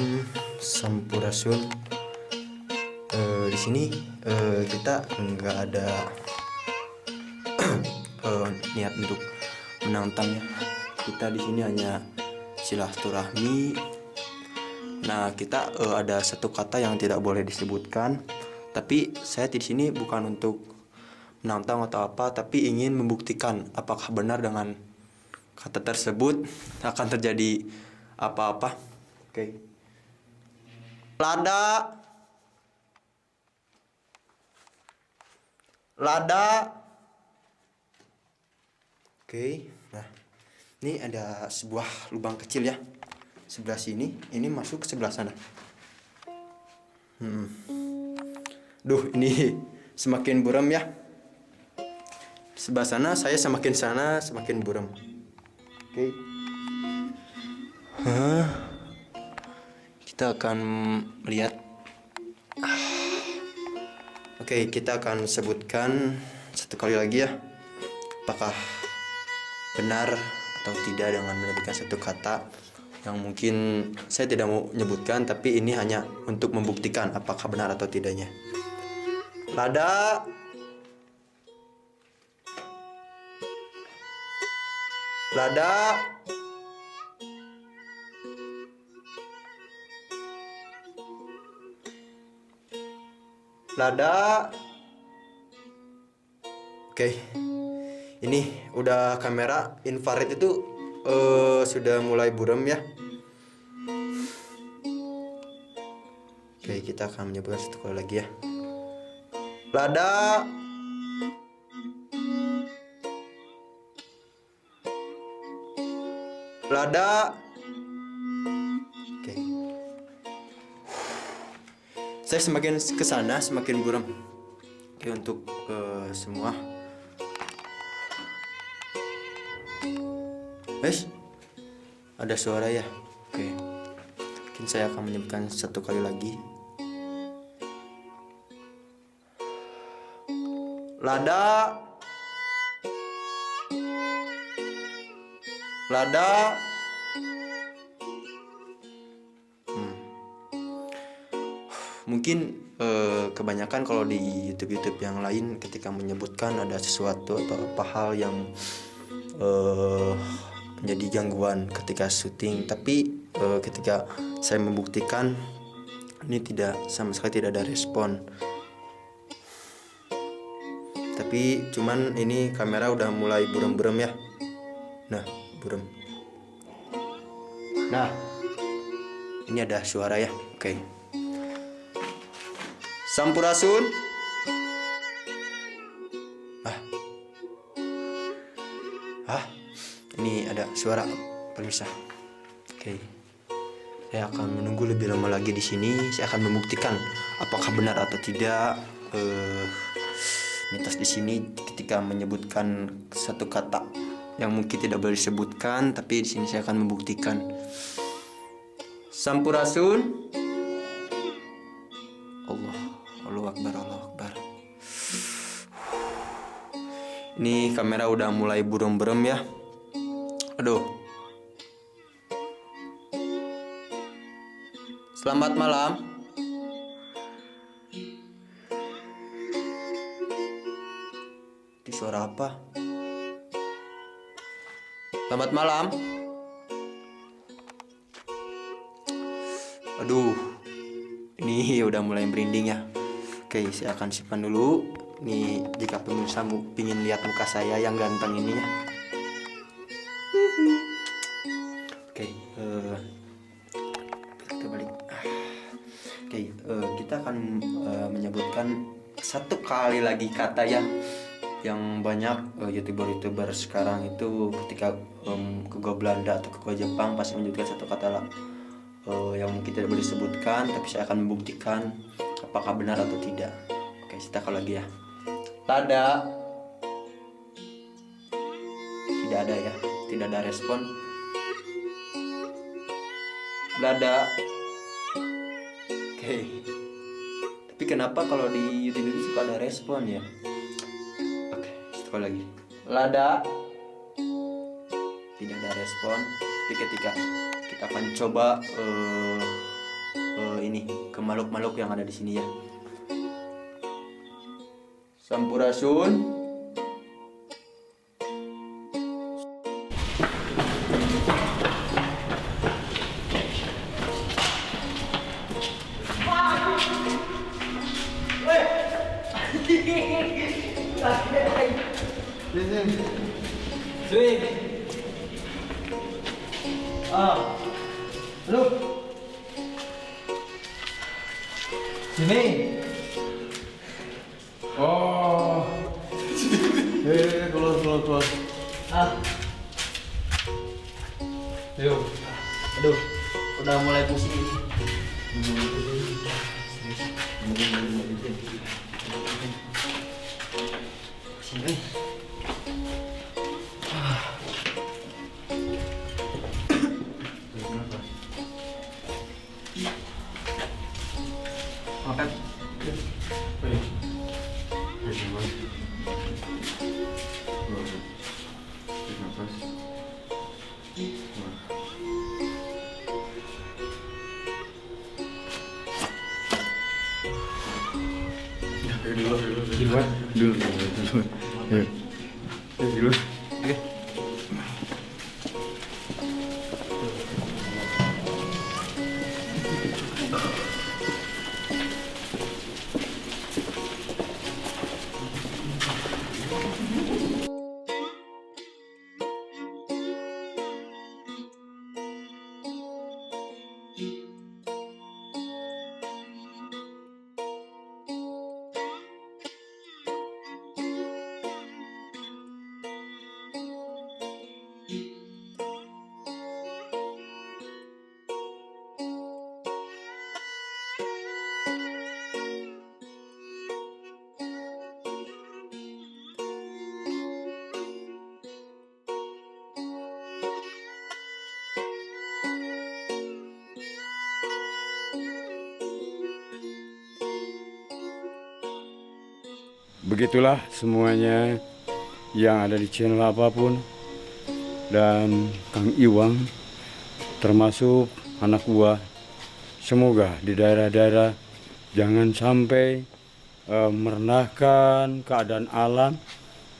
Sampurasun. Di sini kita nggak ada niat untuk menantang ya. Kita di sini hanya silaturahmi. Nah, kita ada satu kata yang tidak boleh disebutkan. Tapi saya di sini bukan untuk menantang atau apa, tapi ingin membuktikan apakah benar dengan kata tersebut akan terjadi apa-apa. Oke. Lada. Lada. Oke. Nah, ini ada sebuah lubang kecil ya. Sebelah sini, ini masuk ke sebelah sana. Duh, ini semakin buram ya. Sebelah sana, saya semakin buram. Oke. Kita akan melihat. Oke, kita akan sebutkan satu kali lagi ya. Apakah benar atau tidak dengan menyebutkan satu kata yang mungkin saya tidak mau menyebutkan, tapi ini hanya untuk membuktikan apakah benar atau tidaknya. Lada. Lada. Lada. Oke. Ini udah kamera infrared itu sudah mulai buram ya. Oke, kita akan menyebutkan satu kali lagi ya. Lada. Lada. Oke. Saya semakin kesana semakin buram. Oke, untuk semua. Ada suara ya. Oke. Mungkin saya akan menyebutkan satu kali lagi. Lada. Lada. Mungkin kebanyakan kalau di YouTube yang lain ketika menyebutkan ada sesuatu atau apa hal yang menjadi gangguan ketika syuting, tapi ketika saya membuktikan ini tidak, sama sekali tidak ada respon. Tapi cuman ini kamera udah mulai buram-buram ya. Nah, buram. Nah, ini ada suara ya. Oke. Sampurasun. Ini ada suara pemirsa. Oke. Saya akan menunggu lebih lama lagi di sini. Saya akan membuktikan apakah benar atau tidak mitos di sini ketika menyebutkan satu kata yang mungkin tidak boleh disebutkan, tapi di sini saya akan membuktikan. Sampurasun. Allahu Akbar, Allahu Akbar. Ini kamera udah mulai buram-buram ya. Aduh. Selamat malam. Di suara apa? Selamat malam. Aduh. Ini udah mulai merinding ya. Oke, saya akan simpan dulu. Ini jika pemirsa ingin lihat muka saya yang ganteng ini ya. Oke, kita balik. Oke, kita akan menyebutkan satu kali lagi kata yang banyak youtuber sekarang itu ketika ke gua Belanda atau ke gua Jepang pasti menyebutkan satu kata yang mungkin tidak boleh disebutkan, tapi saya akan membuktikan apakah benar atau tidak. Oke, kita kalau lagi ya. Lada. Tidak ada ya, tidak ada respon. Lada. Oke. Tapi kenapa kalau di YouTube itu suka ada respon ya? Oke, sekali lagi. Lada. Tidak ada respon. Tapi ketika kita kita akan coba ini ke makhluk-makhluk yang ada di sini ya. Sampurasun. Lu. Sini. Oh. Keluar. Yuk. Aduh, udah mulai pusing ini. Sini. Makan. Dulu. Yuk. Dulu. Begitulah semuanya yang ada di channel apapun, dan Kang Iwang termasuk anak buah. Semoga di daerah-daerah jangan sampai merendahkan keadaan alam.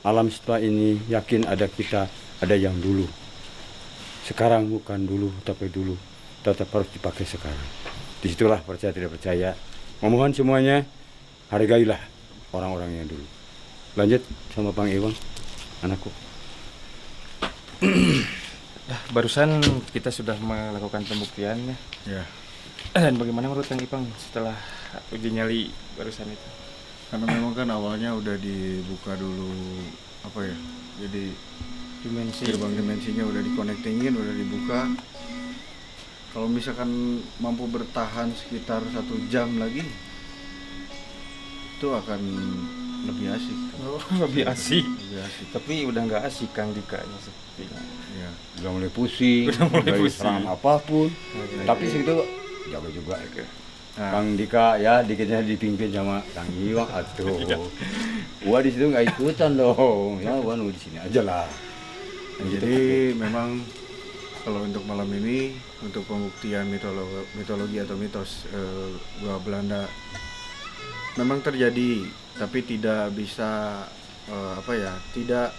Alam setelah ini yakin ada kita, ada yang dulu. Sekarang bukan dulu, tapi dulu tetap harus dipakai sekarang. Disitulah percaya tidak percaya. Memohon semuanya hargailah orang-orang yang dulu. Lanjut sama Bang Iwang, anakku. Barusan kita sudah melakukan pembuktiannya. Ya. Dan bagaimana menurut Kang Ipang setelah uji nyali barusan itu? Karena memang kan awalnya udah dibuka dulu apa ya? Jadi gerbang dimensinya udah dikonektingin, udah dibuka. Kalau misalkan mampu bertahan sekitar 1 jam lagi, itu akan lebih asik. Oh, lebih asik. Lebih asik. Tapi udah nggak asik Kang Dikanya sepertinya. Ya. Udah mulai pusing, Udah mulai dari pusing. serangan apapun. Oke. Tapi segitu jaga juga. Nah, Kang Dika ya dikitnya dipimpin sama Kang Iwang atuh. Gua di situ nggak ikutan dong. Ya gua nunggu di sini aja lah. jadi memang kalau untuk malam ini untuk pembuktian mitologi atau mitos gua Belanda memang terjadi, tapi tidak bisa tidak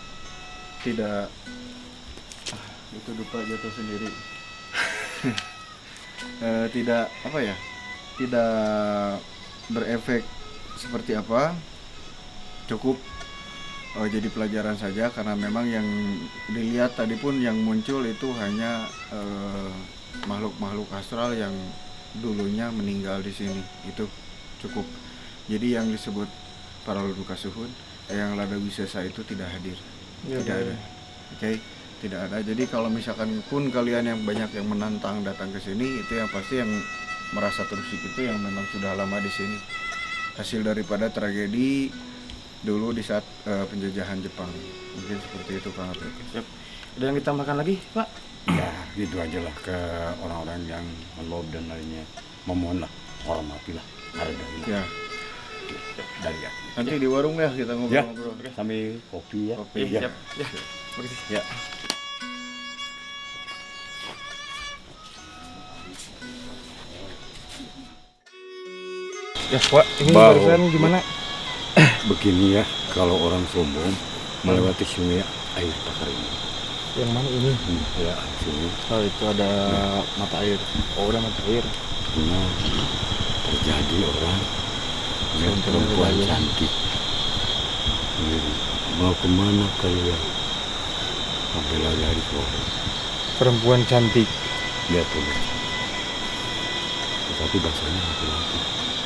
itu dupa jatuh sendiri. Tidak berefek seperti apa, cukup jadi pelajaran saja, karena memang yang dilihat tadi pun yang muncul itu hanya makhluk-makhluk astral yang dulunya meninggal di sini, itu cukup. Jadi yang disebut para leluhur Kasuhun, yang Lada Wisesa itu tidak hadir, tidak ada. Oke, tidak ada. Jadi kalau misalkan pun kalian yang banyak yang menantang datang ke sini, itu yang pasti yang merasa terusik itu yang memang sudah lama di sini, hasil daripada tragedi dulu di saat penjajahan Jepang. Mungkin seperti itu Kang Apek. Siap. Ada yang ditambahkan lagi, Pak? Ya gitu aja lah ke orang-orang yang melob dan lainnya. Memohonlah, hormatilah, hargailah. Ya, Dari ya. nanti di warung ya kita Ya, ngobrol-ngobrol. sambil kopi ya. Kopi. Iya, Ya. siap. Ya. Begitu. Ya. Ya, Pak, ini Bau. barusan gimana? Begini ya, kalau orang sombong melewati sungai air pakar ini. Yang mana ini? Ya, sungai. Oh, itu ada mata air. Oh, udah mata air. Pernah terjadi orang melihat perempuan cantik. Mau kemana kalian? Sampai lari sore. Perempuan cantik. Lihat tuh. Tetapi bahasanya laki-laki.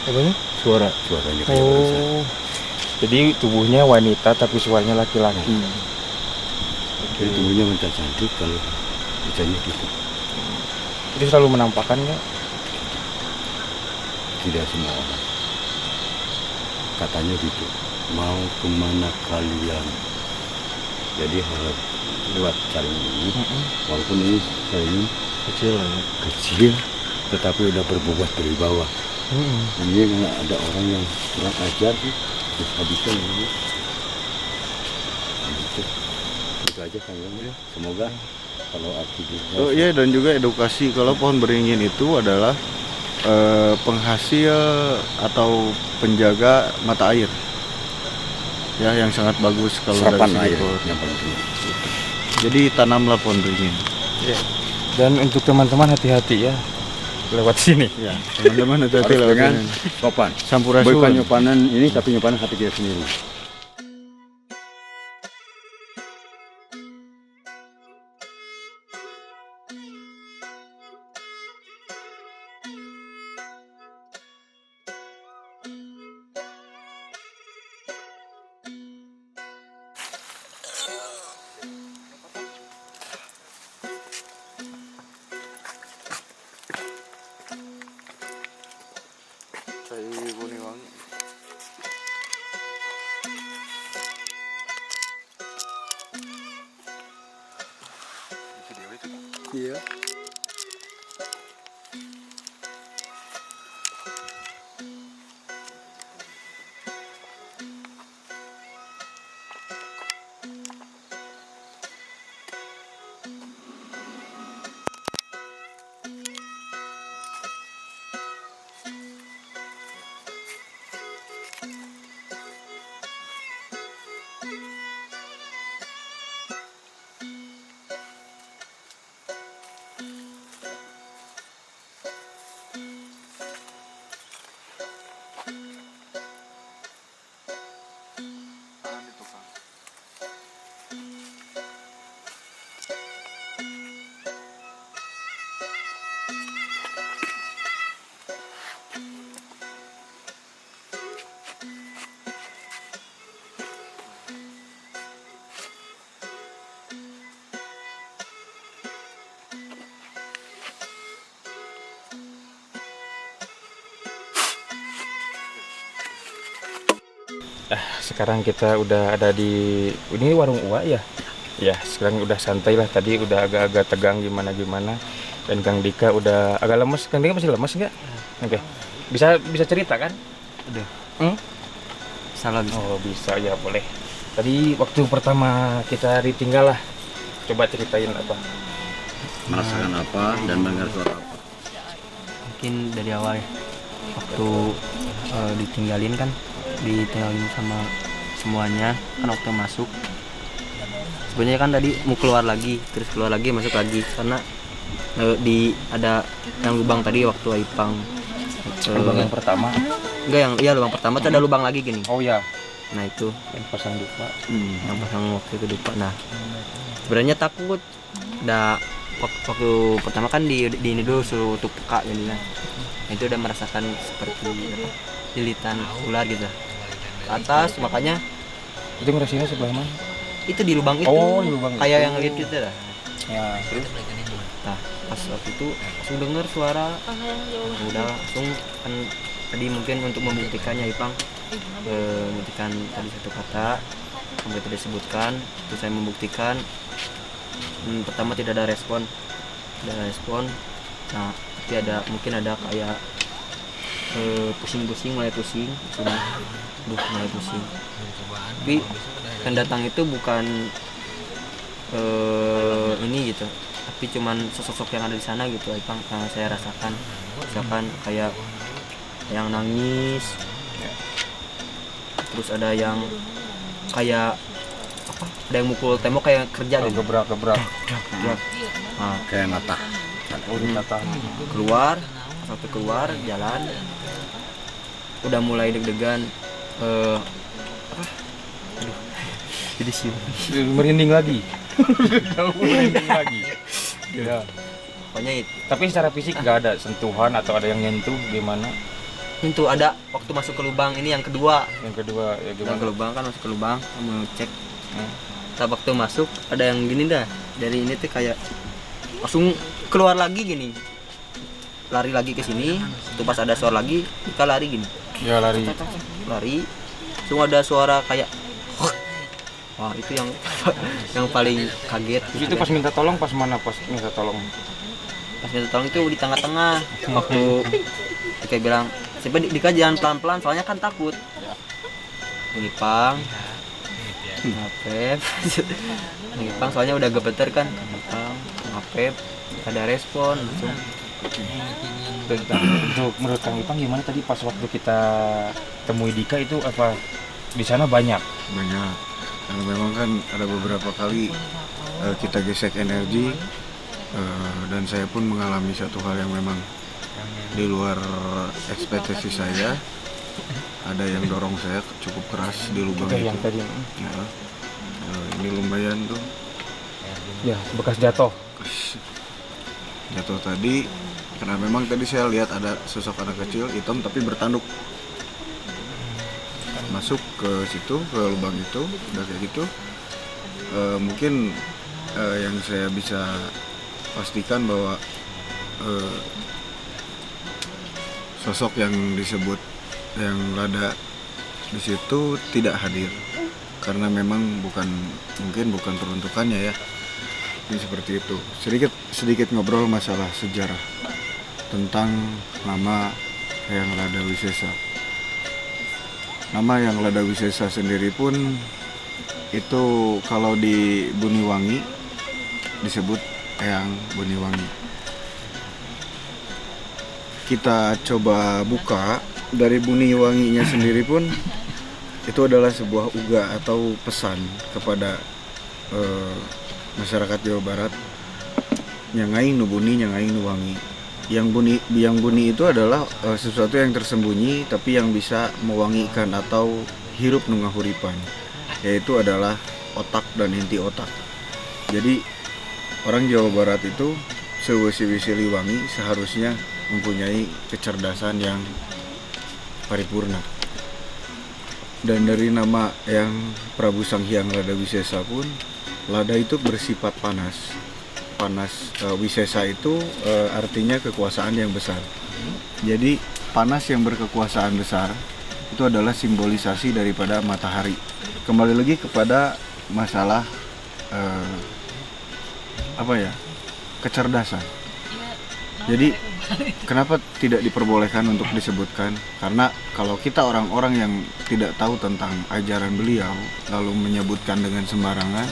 Apanya? Suaranya kayak bangsa. Oh. Jadi tubuhnya wanita tapi suaranya laki-laki. Jadi tubuhnya wanita cantik kalau bicanya gitu. Itu selalu menampakkan nggak? Tidak semua orang. Katanya gitu. Mau kemana kalian? Jadi harap lewat saling ini. Walaupun ini saling kecil, tetapi udah berbobot dari bawah. Ini nggak ada orang yang kurang ajar sih. Habisnya ini. Itu aja kayaknya. Semoga kalau aktivitas. Oh iya, dan juga edukasi kalau pohon beringin itu adalah penghasil atau penjaga mata air. Ya, yang sangat bagus kalau serapan dari segi air pohon. yang penting. Jadi tanamlah pohon beringin. Iya. Dan untuk teman-teman hati-hati ya lewat sini. Ya, teman-teman hati-hati Harus lewat dengan ini. sopan. Sampurasun. Bukan nyopanan ini tapi nyopanan hati kita sendiri. Iya. Sekarang kita udah ada di ini warung Uwa ya. Ya, sekarang udah santai lah. Tadi udah agak-agak tegang gimana-gimana. Dan Kang Dika udah agak lemes. Kang Dika masih lemes nggak? Oke. Bisa cerita kan? Udah. Salah bisa. Oh, bisa ya, boleh. Tadi waktu pertama kita ditinggal lah. Coba ceritain apa? Merasakan apa dan mendengar suara apa? Mungkin dari awal ya, waktu ditinggalin sama semuanya kan waktu masuk. Sebenarnya kan tadi mau keluar lagi, terus keluar lagi masuk lagi karena ada yang lubang tadi waktu Aipang. Lubang yang pertama. Enggak, lubang pertama tuh ada lubang lagi gini. Oh ya, Nah itu yang pasang dupa. yang pasang waktu itu lupa. Nah sebenarnya takut. Waktu pertama kan di ini dulu suruh tutup peka jadinya. Nah, itu udah merasakan seperti apa, lilitan ular gitu ke atas, makanya Itu ngerasainnya sebelah mana? itu di lubang itu. Oh, di lubang kayak itu. yang lihat gitu dah. Ya. Nah pas waktu itu langsung dengar suara, udah langsung kan tadi mungkin untuk membuktikannya Ipang membuktikan tadi satu kata sampai tidak disebutkan, terus saya membuktikan. Pertama tidak ada respon. Nah tapi mungkin ada kayak pusing-pusing, mulai pusing. Tapi yang datang itu bukan ini gitu, tapi cuman sosok yang ada di sana gitu Ipang. Saya rasakan misalkan kayak yang nangis, terus ada yang kayak apa, ada yang mukul tembok kayak kerja gitu. gebrak Nah, Kayak nata. keluar satu keluar jalan udah mulai deg-degan, apa, aduh, jadi sih merinding lagi. Merinding lagi. Ya. pokoknya itu. Tapi secara fisik nggak ada sentuhan atau ada yang nyentuh gimana? Itu ada waktu masuk ke lubang ini yang kedua. Yang kedua ya Yang gimana? ke lubang kan, masuk ke lubang mau cek. Nah, waktu masuk ada yang gini dah. Dari ini tuh kayak langsung keluar lagi gini. Lari lagi ke sini. Tuh pas ada suara lagi, kita lari gini. Ya lari. Lari. Cuma ada suara kayak wah, itu yang yang paling kaget. Terus itu pas minta tolong pas mana pas minta tolong? Pas minta tolong itu di tengah-tengah. Waktu kayak bilang, "Siapa di jangan pelan-pelan soalnya kan takut." Ngipang. Ngapep. Ngipang soalnya udah gemeter kan. Ngipang, ngapep, ada respon langsung. Untuk menurut Kang Ipang gimana tadi pas waktu kita temui Dika itu apa di sana banyak? Banyak, karena memang kan ada beberapa kali kita gesek energi, dan saya pun mengalami satu hal yang memang di luar ekspektasi saya. Ada yang dorong saya cukup keras di lubang Oke, itu. yang tadi Ya, ini lumayan tuh ya bekas jatuh. jatuh tadi, karena memang tadi saya lihat ada sosok anak kecil hitam tapi bertanduk masuk ke situ, ke lubang itu. Udah kayak gitu, mungkin yang saya bisa pastikan bahwa sosok yang disebut yang lada di situ tidak hadir karena memang mungkin bukan peruntukannya ya. Ini seperti itu. Sedikit ngobrol masalah sejarah tentang nama Hyang Lada Wisesa. Nama Hyang Lada Wisesa sendiri pun itu kalau di Buniwangi disebut Hyang Buniwangi. Kita coba buka dari Buniwanginya sendiri pun itu adalah sebuah uga atau pesan kepada masyarakat Jawa Barat. Nyangaing nu buni, nyangaing nu wangi. Yang buni itu adalah sesuatu yang tersembunyi tapi yang bisa mewangikan atau hirup nu ngahuripan, yaitu adalah otak dan inti otak. Jadi orang Jawa Barat itu sewisi-wisi liwangi seharusnya mempunyai kecerdasan yang paripurna. Dan dari nama yang Prabu Sang Hyang Lada Wisesa pun, lada itu bersifat panas. Wisesa itu artinya kekuasaan yang besar. Jadi panas yang berkekuasaan besar itu adalah simbolisasi daripada matahari. Kembali lagi kepada masalah kecerdasan. Jadi kenapa tidak diperbolehkan untuk disebutkan? Karena kalau kita orang-orang yang tidak tahu tentang ajaran beliau lalu menyebutkan dengan sembarangan,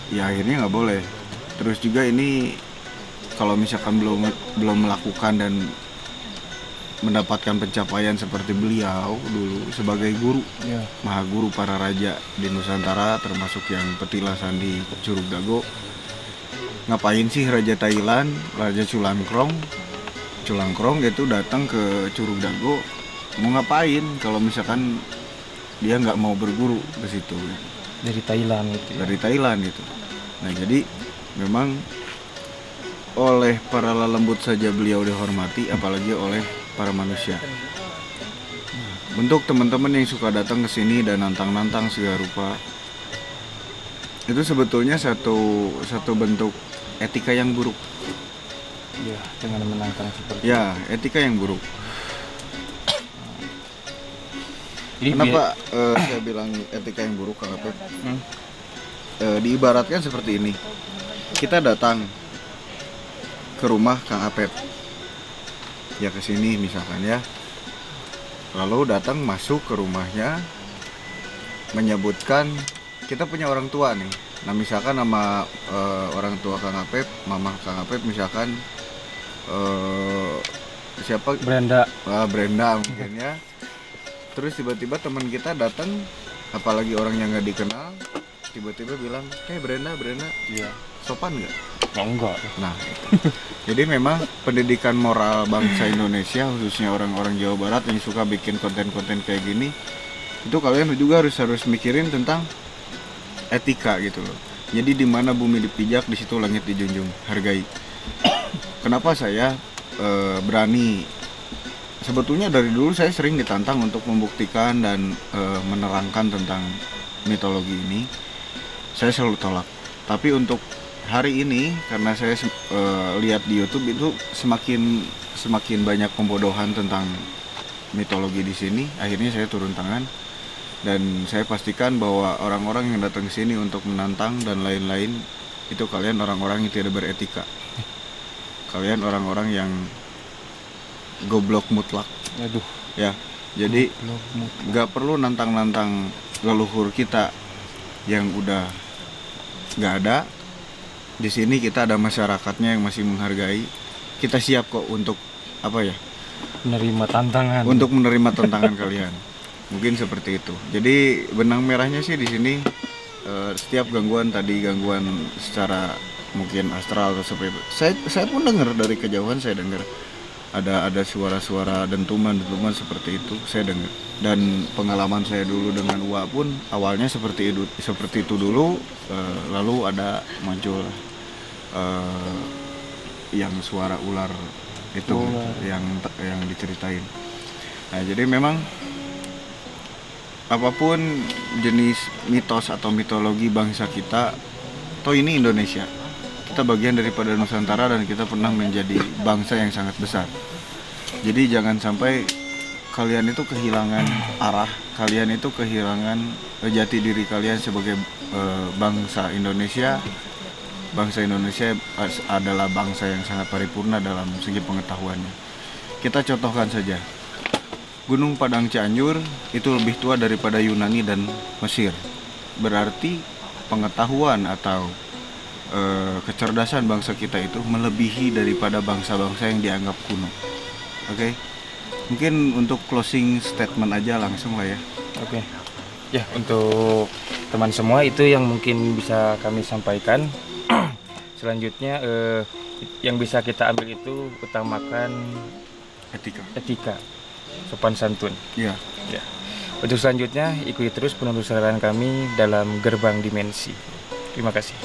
ya akhirnya nggak boleh. Terus juga ini kalau misalkan belum melakukan dan mendapatkan pencapaian seperti beliau dulu sebagai guru, maha guru para raja di Nusantara, termasuk yang petilasan di Curug Dago. Ngapain sih Raja Thailand, Raja Chulangkrong itu datang ke Curug Dago? Mau ngapain kalau misalkan dia nggak mau berguru ke situ? Dari Thailand gitu. Dari Thailand gitu. Nah jadi memang oleh para lelembut saja beliau dihormati, apalagi oleh para manusia. Bentuk teman-teman yang suka datang ke sini dan nantang-nantang segala rupa, itu sebetulnya satu bentuk etika yang buruk. Ya, dengan menantang seperti Ya, etika yang buruk. Jadi Kenapa saya bilang etika yang buruk, Kang Apep? Diibaratkan seperti ini. Kita datang ke rumah Kang Apep, ya ke sini misalkan ya. Lalu datang masuk ke rumahnya, menyebutkan kita punya orang tua nih. Nah misalkan nama orang tua Kang Apep, mama Kang Apep misalkan siapa Brenda. Brenda mungkin ya. Terus tiba-tiba teman kita datang, apalagi orang yang nggak dikenal, tiba-tiba bilang, Brenda, Iya. sopan nggak? Oh, enggak. Nah, itu. Jadi memang pendidikan moral bangsa Indonesia, khususnya orang-orang Jawa Barat yang suka bikin konten-konten kayak gini, itu kalian juga harus mikirin tentang etika gitu loh. Jadi di mana bumi dipijak, di situ langit dijunjung, hargai. Kenapa saya berani? Sebetulnya dari dulu saya sering ditantang untuk membuktikan dan menerangkan tentang mitologi ini. Saya selalu tolak. Tapi untuk hari ini, karena saya lihat di YouTube itu semakin banyak pembodohan tentang mitologi di sini, akhirnya saya turun tangan dan saya pastikan bahwa orang-orang yang datang ke sini untuk menantang dan lain-lain itu kalian orang-orang yang tidak beretika. Kalian orang-orang yang goblok mutlak. Aduh. Ya, jadi nggak perlu nantang-nantang leluhur kita yang udah nggak ada. Di sini kita ada masyarakatnya yang masih menghargai. Kita siap kok untuk Menerima tantangan. untuk menerima tantangan kalian. Mungkin seperti itu. Jadi benang merahnya sih di sini setiap gangguan secara mungkin astral atau seperti itu. Saya pun dengar dari kejauhan, saya dengar ada suara-suara dentuman seperti itu, saya dengar. Dan pengalaman saya dulu dengan Uwa pun awalnya seperti itu dulu, lalu ada muncul yang suara ular itu yang diceritain. Nah, jadi memang apapun jenis mitos atau mitologi bangsa kita, toh ini Indonesia. Kita bagian daripada Nusantara dan kita pernah menjadi bangsa yang sangat besar. Jadi jangan sampai kalian itu kehilangan arah, kalian itu kehilangan jati diri kalian sebagai bangsa Indonesia. Bangsa Indonesia adalah bangsa yang sangat paripurna dalam segi pengetahuannya. Kita contohkan saja, Gunung Padang Cianjur itu lebih tua daripada Yunani dan Mesir. Berarti pengetahuan atau kecerdasan bangsa kita itu melebihi daripada bangsa-bangsa yang dianggap kuno. Oke. Mungkin untuk closing statement aja langsung lah ya. Oke. Ya, untuk teman semua itu yang mungkin bisa kami sampaikan. Selanjutnya yang bisa kita ambil itu utamakan etika, sopan santun. Iya. Ya. Untuk selanjutnya ikuti terus penelusuran kami dalam Gerbang Dimensi. Terima kasih.